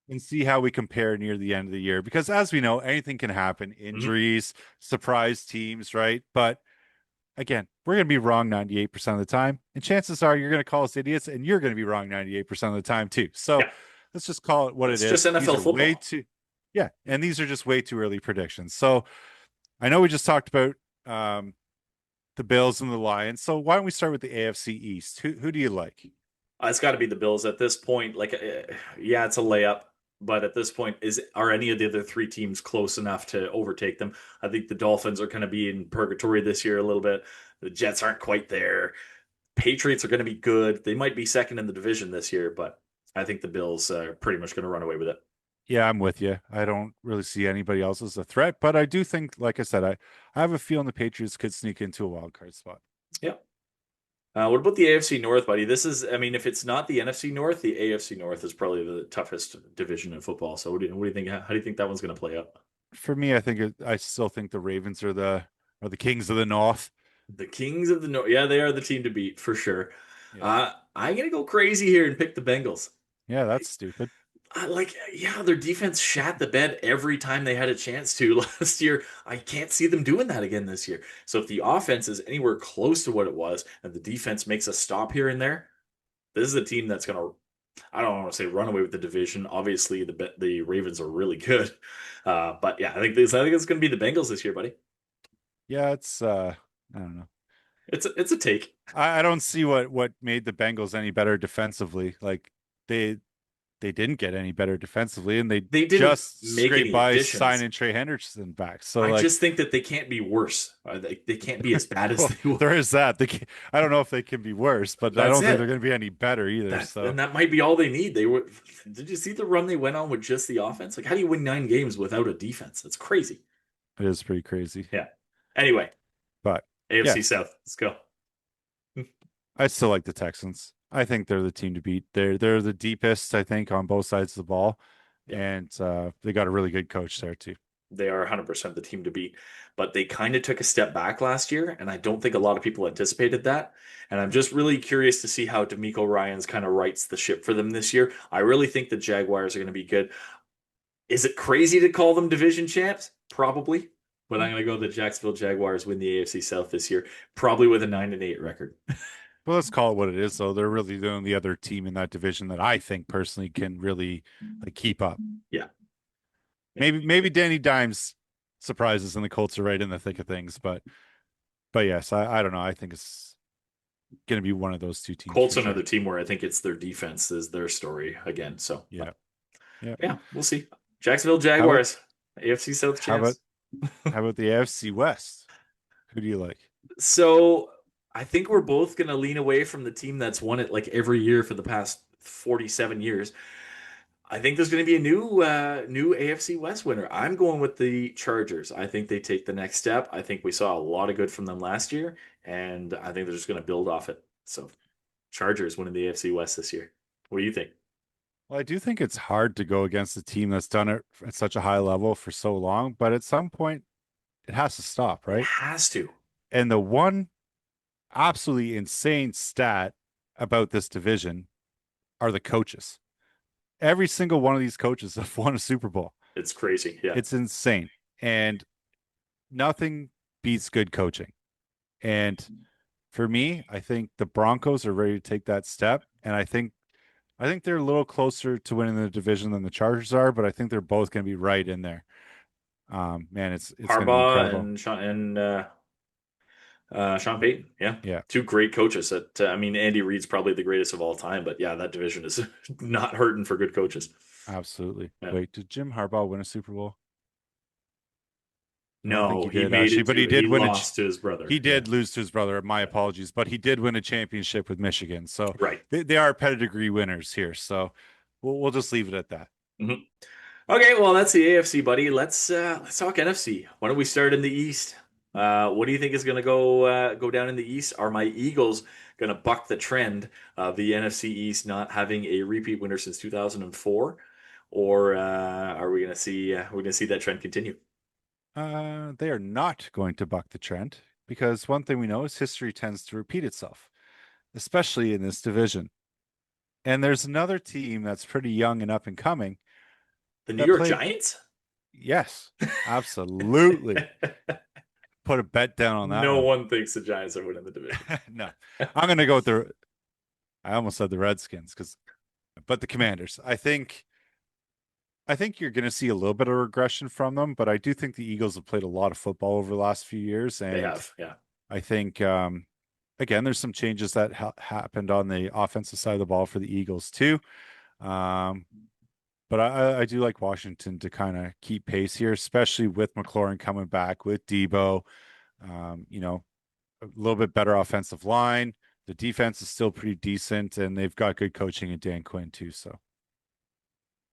and see how we compare near the end of the year. Because as we know, anything can happen, Mhm. injuries, surprise teams, right? But again, we're going to be wrong 98% of the time. And chances are you're going to call us idiots and you're going to be wrong 98% of the time too. So Yeah. let's just call it what it It's just is. These NFL are way football. too, yeah. And these are just way too early predictions. So I know we just talked about the Bills and the Lions. So why don't we start with the AFC East? Who do you like? It's got to be the Bills at this point. Like, yeah, it's a layup, but at this point, are any of the other three teams close enough to overtake them? I think the Dolphins are going to be in purgatory this year a little bit. The Jets aren't quite there. Patriots are going to be good. They might be second in the division this year, but I think the Bills are pretty much going to run away with it. Yeah, I'm with you. I don't really see anybody else as a threat, but I do think, like I said, I have a feeling the Patriots could sneak into a wild card spot. Yeah. What about the AFC North, buddy? This is, I mean, if it's not the NFC North, the AFC North is probably the toughest division in football. So what do you think? How do you think that one's going to play out? For me, I still think the Ravens are the kings of the North. The Kings of the North. Yeah, they are the team to beat for sure. Yeah. I'm gonna go crazy here and pick the Bengals. Yeah, that's stupid. Yeah, their defense shat the bed every time they had a chance to last year. I can't see them doing that again this year. So if the offense is anywhere close to what it was, and the defense makes a stop here and there, this is a team that's gonna. I don't want to say run away with the division. Obviously, the Ravens are really good, but yeah, I think it's gonna be the Bengals this year, buddy. Yeah, it's I don't know. It's a take. I don't see what made the Bengals any better defensively. Like they they didn't get any better defensively, and they They didn't just make scraped any by additions. signing Trey Henderson back. So I like, just think that they can't be worse. They can't be as bad as well, they were. there is that. I don't know if they can be worse, but I That's don't think they're it. going to be any better either. That So and that might be all they need. They were. Did you see the run they went on with just the offense? Like, how do you win 9 games without a defense? That's crazy. it is pretty crazy. Yeah. Anyway, But yeah, AFC South. Let's go. I still like the Texans. I think they're the team to beat. They're the deepest, I think, on both sides of the ball, Yeah, and they got a really good coach there too. they are 100% the team to beat. But they kind of took a step back last year, and I don't think a lot of people anticipated that. And I'm just really curious to see how D'Amico Ryans kind of rights the ship for them this year. I really think the Jaguars are going to be good. Is it crazy to call them division champs? Probably. But I'm going to go the Jacksonville Jaguars win the AFC South this year, probably with a 9-8 record. Well, let's call it what it is, though. They're really the only other team in that division that I think personally can really like keep up. Yeah. Yeah. Maybe Danny Dimes surprises and the Colts are right in the thick of things, but yes, I don't know. I think it's going to be one of those two teams Colts for another sure. team where I think it's their defense is their story again. So Yeah. Yeah. yeah, we'll see. Jacksonville How about Jaguars, AFC South how about champs. how about the AFC West? Who do you like? So I think we're both going to lean away from the team that's won it like every year for the past 47 years. I think there's going to be a new AFC West winner. I'm going with the Chargers. I think they take the next step. I think we saw a lot of good from them last year, and I think they're just going to build off it. So Chargers winning the AFC West this year. What do you think? Well, I do think it's hard to go against a team that's done it at such a high level for so long, but at some point it has to stop, It right? has to. And the one absolutely insane stat about this division are the coaches. Every single one of these coaches have won a Super Bowl. It's crazy. Yeah. It's insane. And nothing beats good coaching. And for me, I think the Broncos are ready to take that step. And I think they're a little closer to winning the division than the Chargers are, but I think they're both going to be right in there. Man, it's going to be Harbaugh incredible. and Sean Payton. Yeah. Yeah, Two great coaches that, I mean, Andy Reid's probably the greatest of all time, but yeah, that division is not hurting for good coaches. absolutely. Yeah. Wait, did Jim Harbaugh win a Super Bowl? I don't think No, he he did made actually, it but to, he he did win lost to his brother. he Yeah. did lose to his brother. My Yeah. apologies, but he did win a championship with Michigan. So Right. they are pedigree winners here. So we'll just leave it at that. Mhm. Okay, well, that's the AFC, buddy. Let's talk NFC. Why don't we start in the East? What do you think is going to go down in the East? Are my Eagles going to buck the trend of the NFC East not having a repeat winner since 2004, or are we going to see we're going to see that trend continue? They are not going to buck the trend because one thing we know is history tends to repeat itself, especially in this division. And there's another team that's pretty young and up and coming The New that York played. Giants? Yes, absolutely. Put a bet down on that No one. one thinks the Giants are winning the division. No, I'm going to go with I almost said the Redskins but the Commanders. I think you're going to see a little bit of regression from them, but I do think the Eagles have played a lot of football over the last few years, They and have, yeah. I think again there's some changes that happened on the offensive side of the ball for the Eagles too. Um, but I do like Washington to kind of keep pace here, especially with McLaurin coming back with Debo. A little bit better offensive line. The defense is still pretty decent, and they've got good coaching in Dan Quinn too. So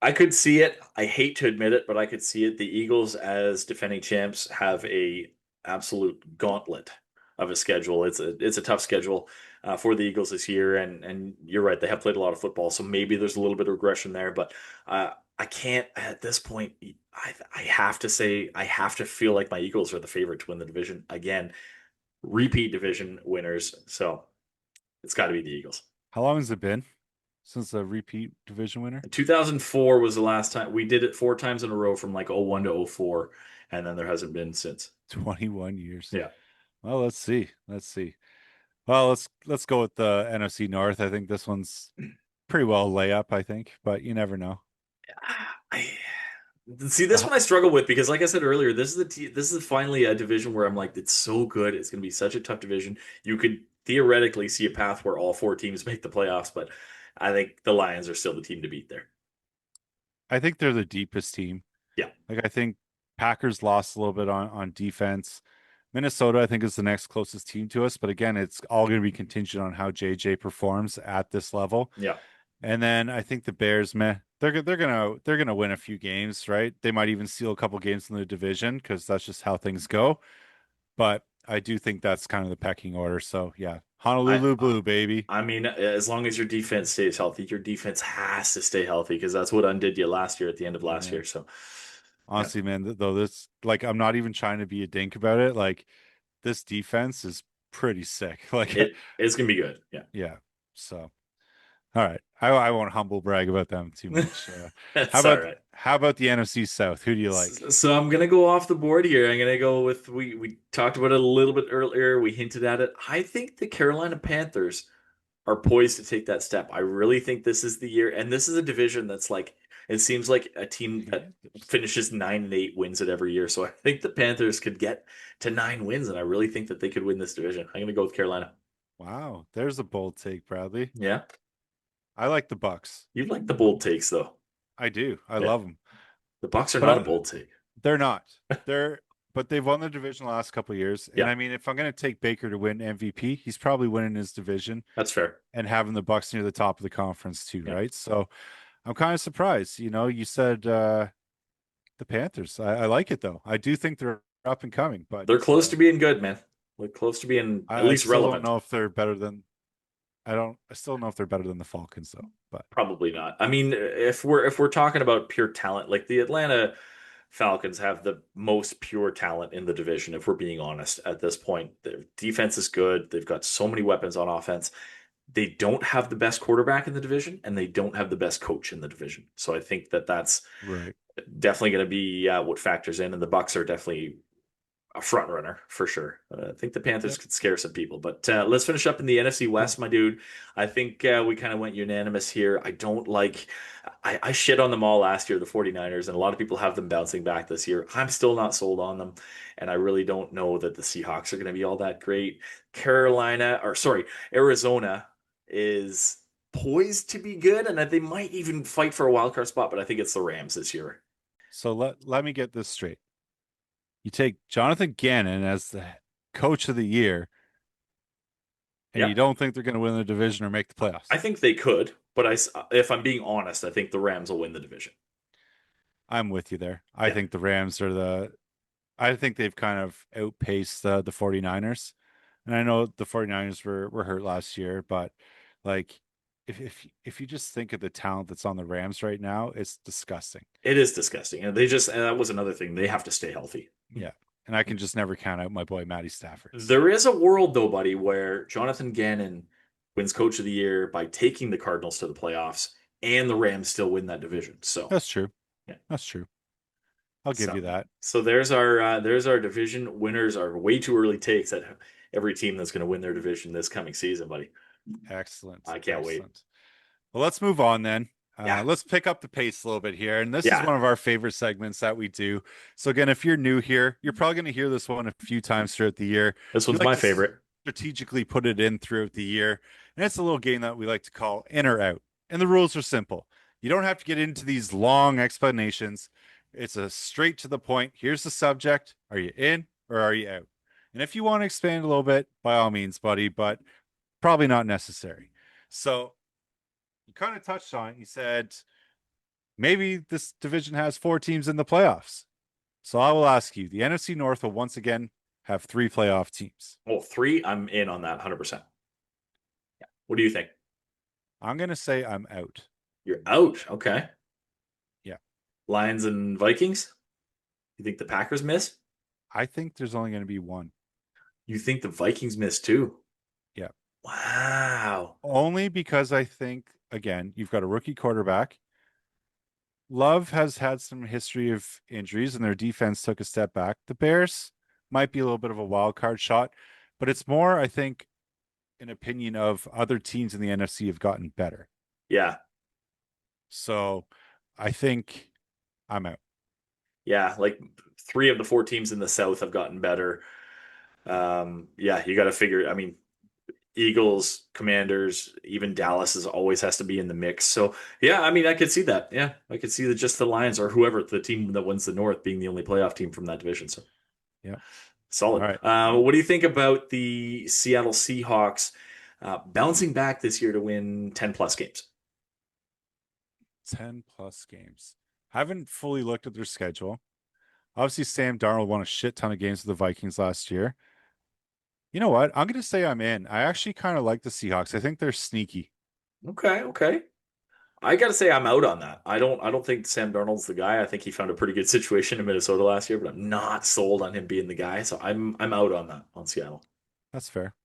I could see it. I hate to admit it, but I could see it. The Eagles, as defending champs, have a absolute gauntlet of a schedule. It's a tough schedule for the Eagles this year, and you're right. They have played a lot of football, so maybe there's a little bit of regression there. But I can't at this point. I have to say I have to feel like my Eagles are the favorite to win the division again. Repeat division winners, so it's got to be the Eagles. how long has it been since the repeat division winner? 2004 was the last time we did it four times in a row from like '01 to '04, and then there hasn't been since. 21 years. Yeah. Well, let's see. Let's see. Well, let's go with the NFC North. I think this one's pretty well layup, I think, but you never know. I see this The, one I struggle with because like I said earlier, this is finally a division where I'm like, it's so good. It's gonna be such a tough division. You could theoretically see a path where all four teams make the playoffs, but I think the Lions are still the team to beat there. I think they're the deepest team. Yeah. Like I think Packers lost a little bit on defense. Minnesota, I think, is the next closest team to us, but again, it's all going to be contingent on how JJ performs at this level. Yeah. And then I think the Bears, meh, they're gonna win a few games, right? They might even steal a couple games in the division because that's just how things go. But I do think that's kind of the pecking order. So yeah, I Honolulu Blue, baby. I mean, as long as your defense stays healthy, your defense has to stay healthy because that's what undid you last year at the end of last Yeah. year. So, yeah, Honestly, man, though this like I'm not even trying to be a dink about it. Like this defense is pretty sick. Like it's gonna be good. Yeah, yeah. So all right. I won't humble brag about them too much. How that's all about right. how about the NFC South? Who do you like? So I'm gonna go off the board here. I'm gonna go with we talked about it a little bit earlier. We hinted at it. I think the Carolina Panthers are poised to take that step. I really think this is the year, and this is a division that's like it seems like a team that Panthers. finishes 9-8, wins it every year. So I think the Panthers could get to 9 wins, and I really think that they could win this division. I'm gonna go with Carolina. Wow, there's a bold take, Bradley. Yeah, I like the Bucks. you like the bold takes though. I do. I Yeah. love them. The Bucks are But not a bold take. they're not. But they've won the division the last couple of years. And Yeah, I mean, if I'm going to take Baker to win MVP, he's probably winning his division that's fair. and having the Bucks near the top of the conference too, Yeah, right? So I'm kind of surprised. You said the Panthers. I like it though. I do think they're up and coming, but they're close to being good, man. They're close to being at I least still don't relevant. know if they're better than I still don't know if they're better than the Falcons though. But Probably not. I mean, if we're talking about pure talent, like the Atlanta Falcons have the most pure talent in the division, if we're being honest at this point. Their defense is good. They've got so many weapons on offense. They don't have the best quarterback in the division, and they don't have the best coach in the division. So I think that that's right. definitely going to be what factors in, and the Bucks are definitely a front runner for sure. I think the Panthers Yep. could scare some people, but let's finish up in the NFC Cool. West, my dude. I think we kind of went unanimous here. I don't like, I shit on them all last year, the 49ers, and a lot of people have them bouncing back this year. I'm still not sold on them, and I really don't know that the Seahawks are going to be all that great. Arizona is poised to be good, and that they might even fight for a wild card spot, but I think it's the Rams this year. So let me get this straight. You take Jonathan Gannon as the coach of the year, and Yeah. you don't think they're going to win the division or make the playoffs. I think they could, but if I'm being honest, I think the Rams will win the division. I'm with you there. Yeah, I think they've kind of outpaced the 49ers. And I know the 49ers were hurt last year, but like if you just think of the talent that's on the Rams right now, it's disgusting. it is disgusting, and that was another thing. They have to stay healthy. Yeah. And I can just never count out my boy Matty Stafford. There is a world, though, buddy, where Jonathan Gannon wins Coach of the Year by taking the Cardinals to the playoffs, and the Rams still win that division. So, That's true. yeah. That's true. I'll give So, you that. so there's our division winners. Are way too early takes at every team that's going to win their division this coming season, buddy. Excellent. I can't wait. Excellent. Well, let's move on then. Yeah, Let's pick up the pace a little bit here. And this is yeah. one of our favorite segments that we do. So, again, if you're new here, you're probably going to hear this one a few times throughout the year. This We one's like my to favorite. strategically put it in throughout the year. And it's a little game that we like to call in or out. And the rules are simple. You don't have to get into these long explanations. It's a straight to the point. Here's the subject. Are you in or are you out? And if you want to expand a little bit, by all means, buddy, but probably not necessary. So, you kind of touched on it. You said maybe this division has 4 teams in the playoffs. So I will ask you, the NFC North will once again have 3 playoff teams. Well, three, I'm in on that 100%. Yeah. What do you think? I'm going to say I'm out. You're out. Okay. Yeah. Lions and Vikings? You think the Packers miss? I think there's only going to be one. You think the Vikings miss too? Yeah. Wow. Only because I think, again, you've got a rookie quarterback. Love has had some history of injuries and their defense took a step back. The Bears might be a little bit of a wild card shot, but it's more, I think, an opinion of other teams in the NFC have gotten better. Yeah. So I think I'm out. Yeah. Like three of the four teams in the South have gotten better. Yeah, you got to figure. I mean, Eagles, Commanders, even Dallas is always has to be in the mix. So yeah, I mean, I could see that. Yeah, I could see that just the Lions or whoever the team that wins the North being the only playoff team from that division. So Yeah. All solid. right. What do you think about the Seattle Seahawks bouncing back this year to win 10 plus games? 10 plus games. Haven't fully looked at their schedule. Obviously, Sam Darnold won a shit ton of games with the Vikings last year. You know what? I'm going to say I'm in. I actually kind of like the Seahawks. I think they're sneaky. Okay, okay. I gotta say I'm out on that. I don't think Sam Darnold's the guy. I think he found a pretty good situation in Minnesota last year, but I'm not sold on him being the guy. So I'm out on that on Seattle. That's fair.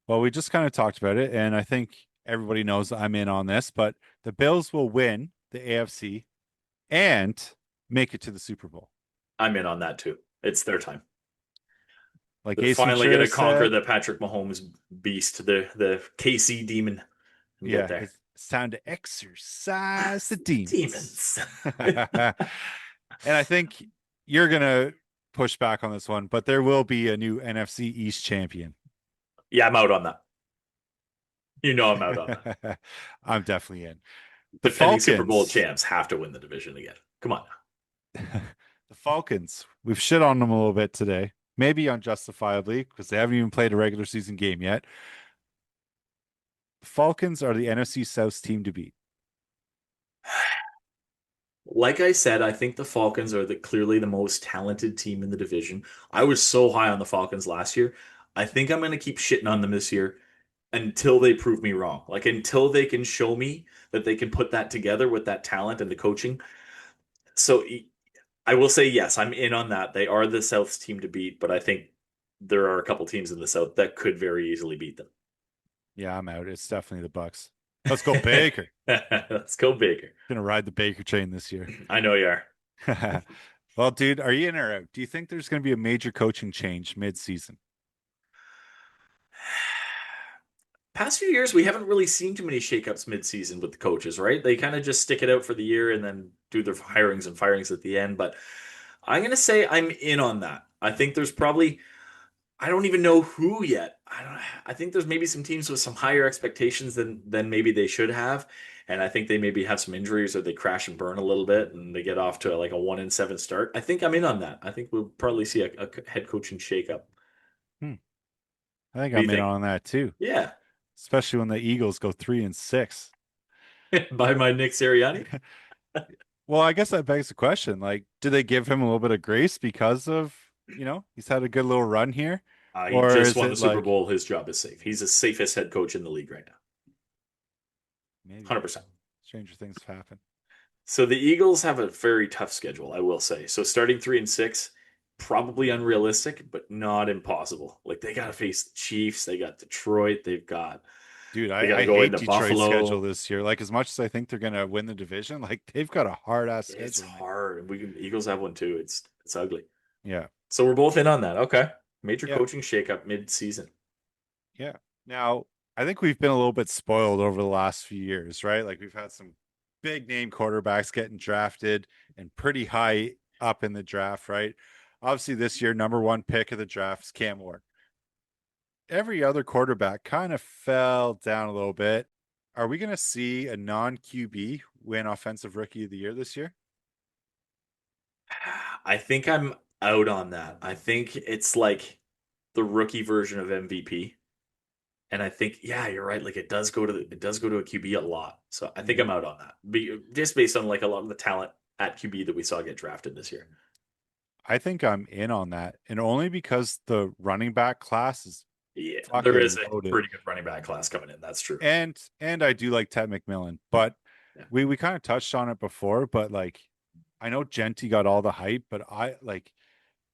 Well, we just kind of talked about it, and I think everybody knows I'm in on this, but the Bills will win the AFC and make it to the Super Bowl. I'm in on that too. It's their time. Like They're Ace finally Ventura gonna conquer said, the Patrick Mahomes beast, the KC demon, and get yeah, there. it's time to exercise the demons. Demons. And I think you're going to push back on this one, but there will be a new NFC East champion. Yeah, I'm out on that. You know I'm out on that. I'm definitely in. The Defending Super Bowl Falcons. champs have to win the division again. Come on now. The Falcons. We've shit on them a little bit today, maybe unjustifiably because they haven't even played a regular season game yet. The Falcons are the NFC South team to beat. Like I said, I think the Falcons are clearly the most talented team in the division. I was so high on the Falcons last year. I think I'm going to keep shitting on them this year until they prove me wrong. Like until they can show me that they can put that together with that talent and the coaching. So I will say yes, I'm in on that. They are the South's team to beat, but I think there are a couple teams in the South that could very easily beat them. Yeah, I'm out. It's definitely the Bucks. Let's go Baker. Let's go Baker. Gonna ride the Baker train this year. I know you are. Well, dude, are you in or out? Do you think there's going to be a major coaching change mid-season? Past few years, we haven't really seen too many shakeups mid-season with the coaches, right? They kind of just stick it out for the year and then do their hirings and firings at the end. But I'm gonna say I'm in on that. I think there's probably I don't even know who yet. I think there's maybe some teams with some higher expectations than maybe they should have. And I think they maybe have some injuries or they crash and burn a little bit and they get off to like a 1-7 start. I think I'm in on that. I think we'll probably see a head coaching shakeup. Hmm. I think What do you I'm in think? on that too, Yeah. especially when the Eagles go 3-6. By my Nick Sirianni. Well, I guess that begs the question, like, do they give him a little bit of grace because of, he's had a good little run here? He Or just is won the it Super like Bowl. His job is safe. He's the safest head coach in the league right now. maybe 100%. stranger things have happened? So the Eagles have a very tough schedule, I will say. So starting 3-6, probably unrealistic, but not impossible. Like they got to face the Chiefs, they got Detroit, Dude, they got to I go hate into Detroit's schedule Buffalo. this year. Like, as much as I think they're gonna win the division, like they've got a hard ass It's schedule, man. hard. Eagles have one too. It's ugly. Yeah. So we're both in on that. Okay. Major Yeah. coaching shakeup mid-season. Yeah. Now, I think we've been a little bit spoiled over the last few years, right? Like we've had some big name quarterbacks getting drafted and pretty high up in the draft, right? Obviously, this year, number one pick of the draft is Cam Ward. Every other quarterback kind of fell down a little bit. Are we going to see a non QB win Offensive Rookie of the Year this year? I think I'm out on that. I think it's like the rookie version of MVP. And I think, yeah, you're right. Like it does go to a QB a lot. So I think Mm. I'm out on that. Just based on like a lot of the talent at QB that we saw get drafted this year. I think I'm in on that. And only because the running back class is Yeah, there is fucking a loaded. pretty good running back class coming in. That's true. And I do like Ted McMillan, but Yeah. we kind of touched on it before, but like I know Genty got all the hype, but I like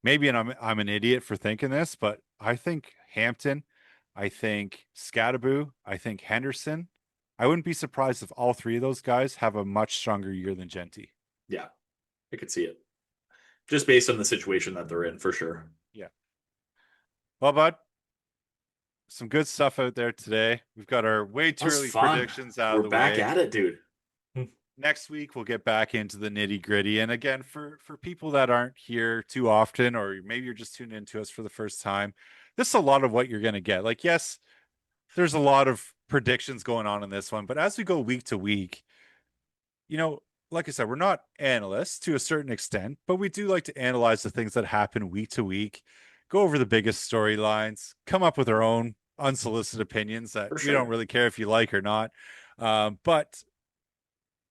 maybe and I'm an idiot for thinking this, but I think Hampton, I think Scattaboo, I think Henderson. I wouldn't be surprised if all three of those guys have a much stronger year than Genty. Yeah, I could see it. Just based on the situation that they're in, for sure. Yeah. Well, bud, some good stuff out there today. We've got our way That too was early fun. predictions out We're of the back way. at it, dude. Next week we'll get back into the nitty gritty. And again, for people that aren't here too often, or maybe you're just tuning into us for the first time, this is a lot of what you're going to get. Like, yes, there's a lot of predictions going on in this one, but as we go week to week, you know, like I said, we're not analysts to a certain extent, but we do like to analyze the things that happen week to week, go over the biggest storylines, come up with our own unsolicited opinions that For we don't sure. really care if you like or not. But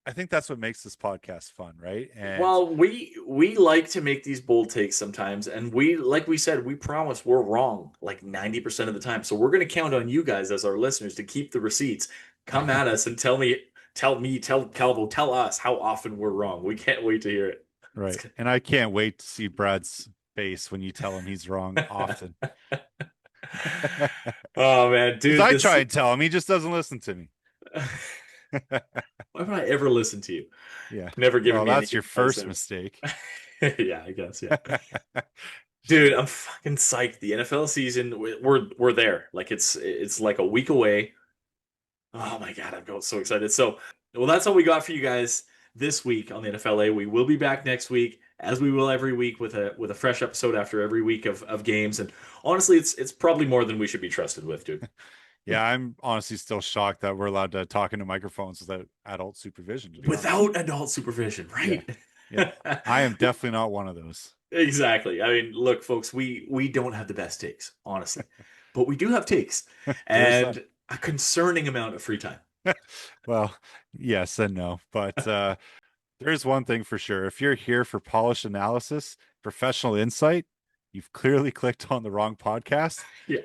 I think that's what makes this podcast fun, right? And Well, we like to make these bold takes sometimes, and we like we said, we promise we're wrong like 90% of the time. So we're going to count on you guys as our listeners to keep the receipts. Come at us and tell Calvo, tell us how often we're wrong. We can't wait to hear it. right. And I can't wait to see Brad's face when you tell him he's wrong often. Oh man, Because dude, I this try and tell him, he just doesn't listen to me. why would I ever listen to you? Yeah. Never given Well, me any that's good your advice first there. mistake. Yeah, I guess, yeah. Dude, I'm fucking psyched. The NFL season, we're there. Like it's like a week away. Oh my God, I'm so excited. So, well, that's all we got for you guys this week on the NFLA. We will be back next week, as we will every week with a fresh episode after every week of games. And honestly, it's probably more than we should be trusted with, dude. Yeah, I'm honestly still shocked that we're allowed to talk into microphones without adult supervision, to be honest. Without adult supervision, Yeah. right? Yeah. I am definitely not one of those. Exactly. I mean, look, folks, we don't have the best takes, honestly, but we do have takes There's that. and a concerning amount of free time. Well, yes and no. But there's one thing for sure. If you're here for polished analysis, professional insight, you've clearly clicked on the wrong podcast. Yeah.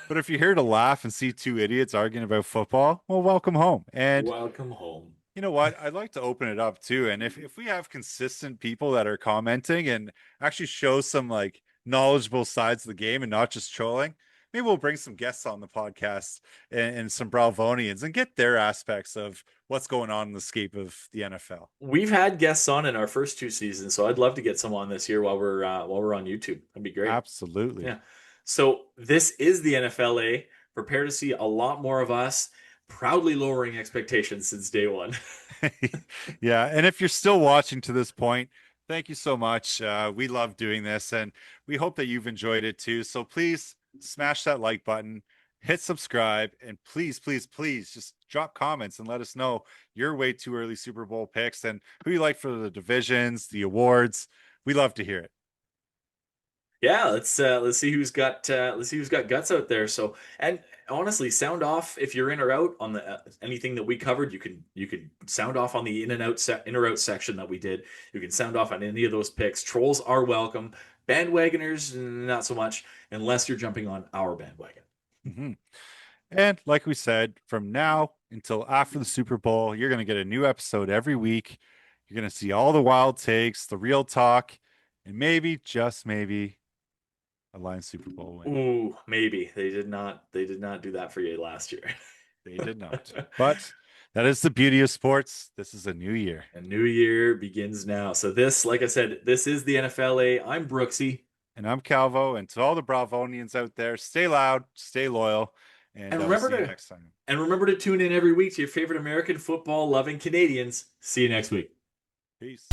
But if you're here to laugh and see two idiots arguing about football, well, welcome home. And Welcome home. you know what? I'd like to open it up too. And if we have consistent people that are commenting and actually show some like knowledgeable sides of the game and not just trolling, maybe we'll bring some guests on the podcast and some Bralvonians and get their aspects of what's going on in the scape of the NFL. We've had guests on in our first 2 seasons, so I'd love to get some on this year while we're on YouTube. That'd be great. Absolutely. Yeah. So this is the NFLA. Prepare to see a lot more of us proudly lowering expectations since day one. Yeah. And if you're still watching to this point, thank you so much. We love doing this and we hope that you've enjoyed it too. So please smash that like button, hit subscribe, and please, please, please just drop comments and let us know your way too early Super Bowl picks and who you like for the divisions, the awards. We love to hear it. Yeah, let's see who's got guts out there. So, and honestly, sound off if you're in or out on the anything that we covered. You could sound off on the in or out section that we did. You can sound off on any of those picks. Trolls are welcome. Bandwagoners, not so much, unless you're jumping on our bandwagon. Mhm. And like we said, from now until after the Super Bowl, you're going to get a new episode every week. You're going to see all the wild takes, the real talk, and maybe, just maybe, a Lions Super Bowl win. Ooh, maybe they did not do that for you last year. They did not. But that is the beauty of sports. This is a new year. A new year begins now. So this, like I said, this is the NFLA. I'm Brooksee. And I'm Calvo. And to all the Bravonians out there, stay loud, stay loyal, and And we'll remember see you to next time. and remember to tune in every week to your favorite American football loving Canadians. See you next week. Peace.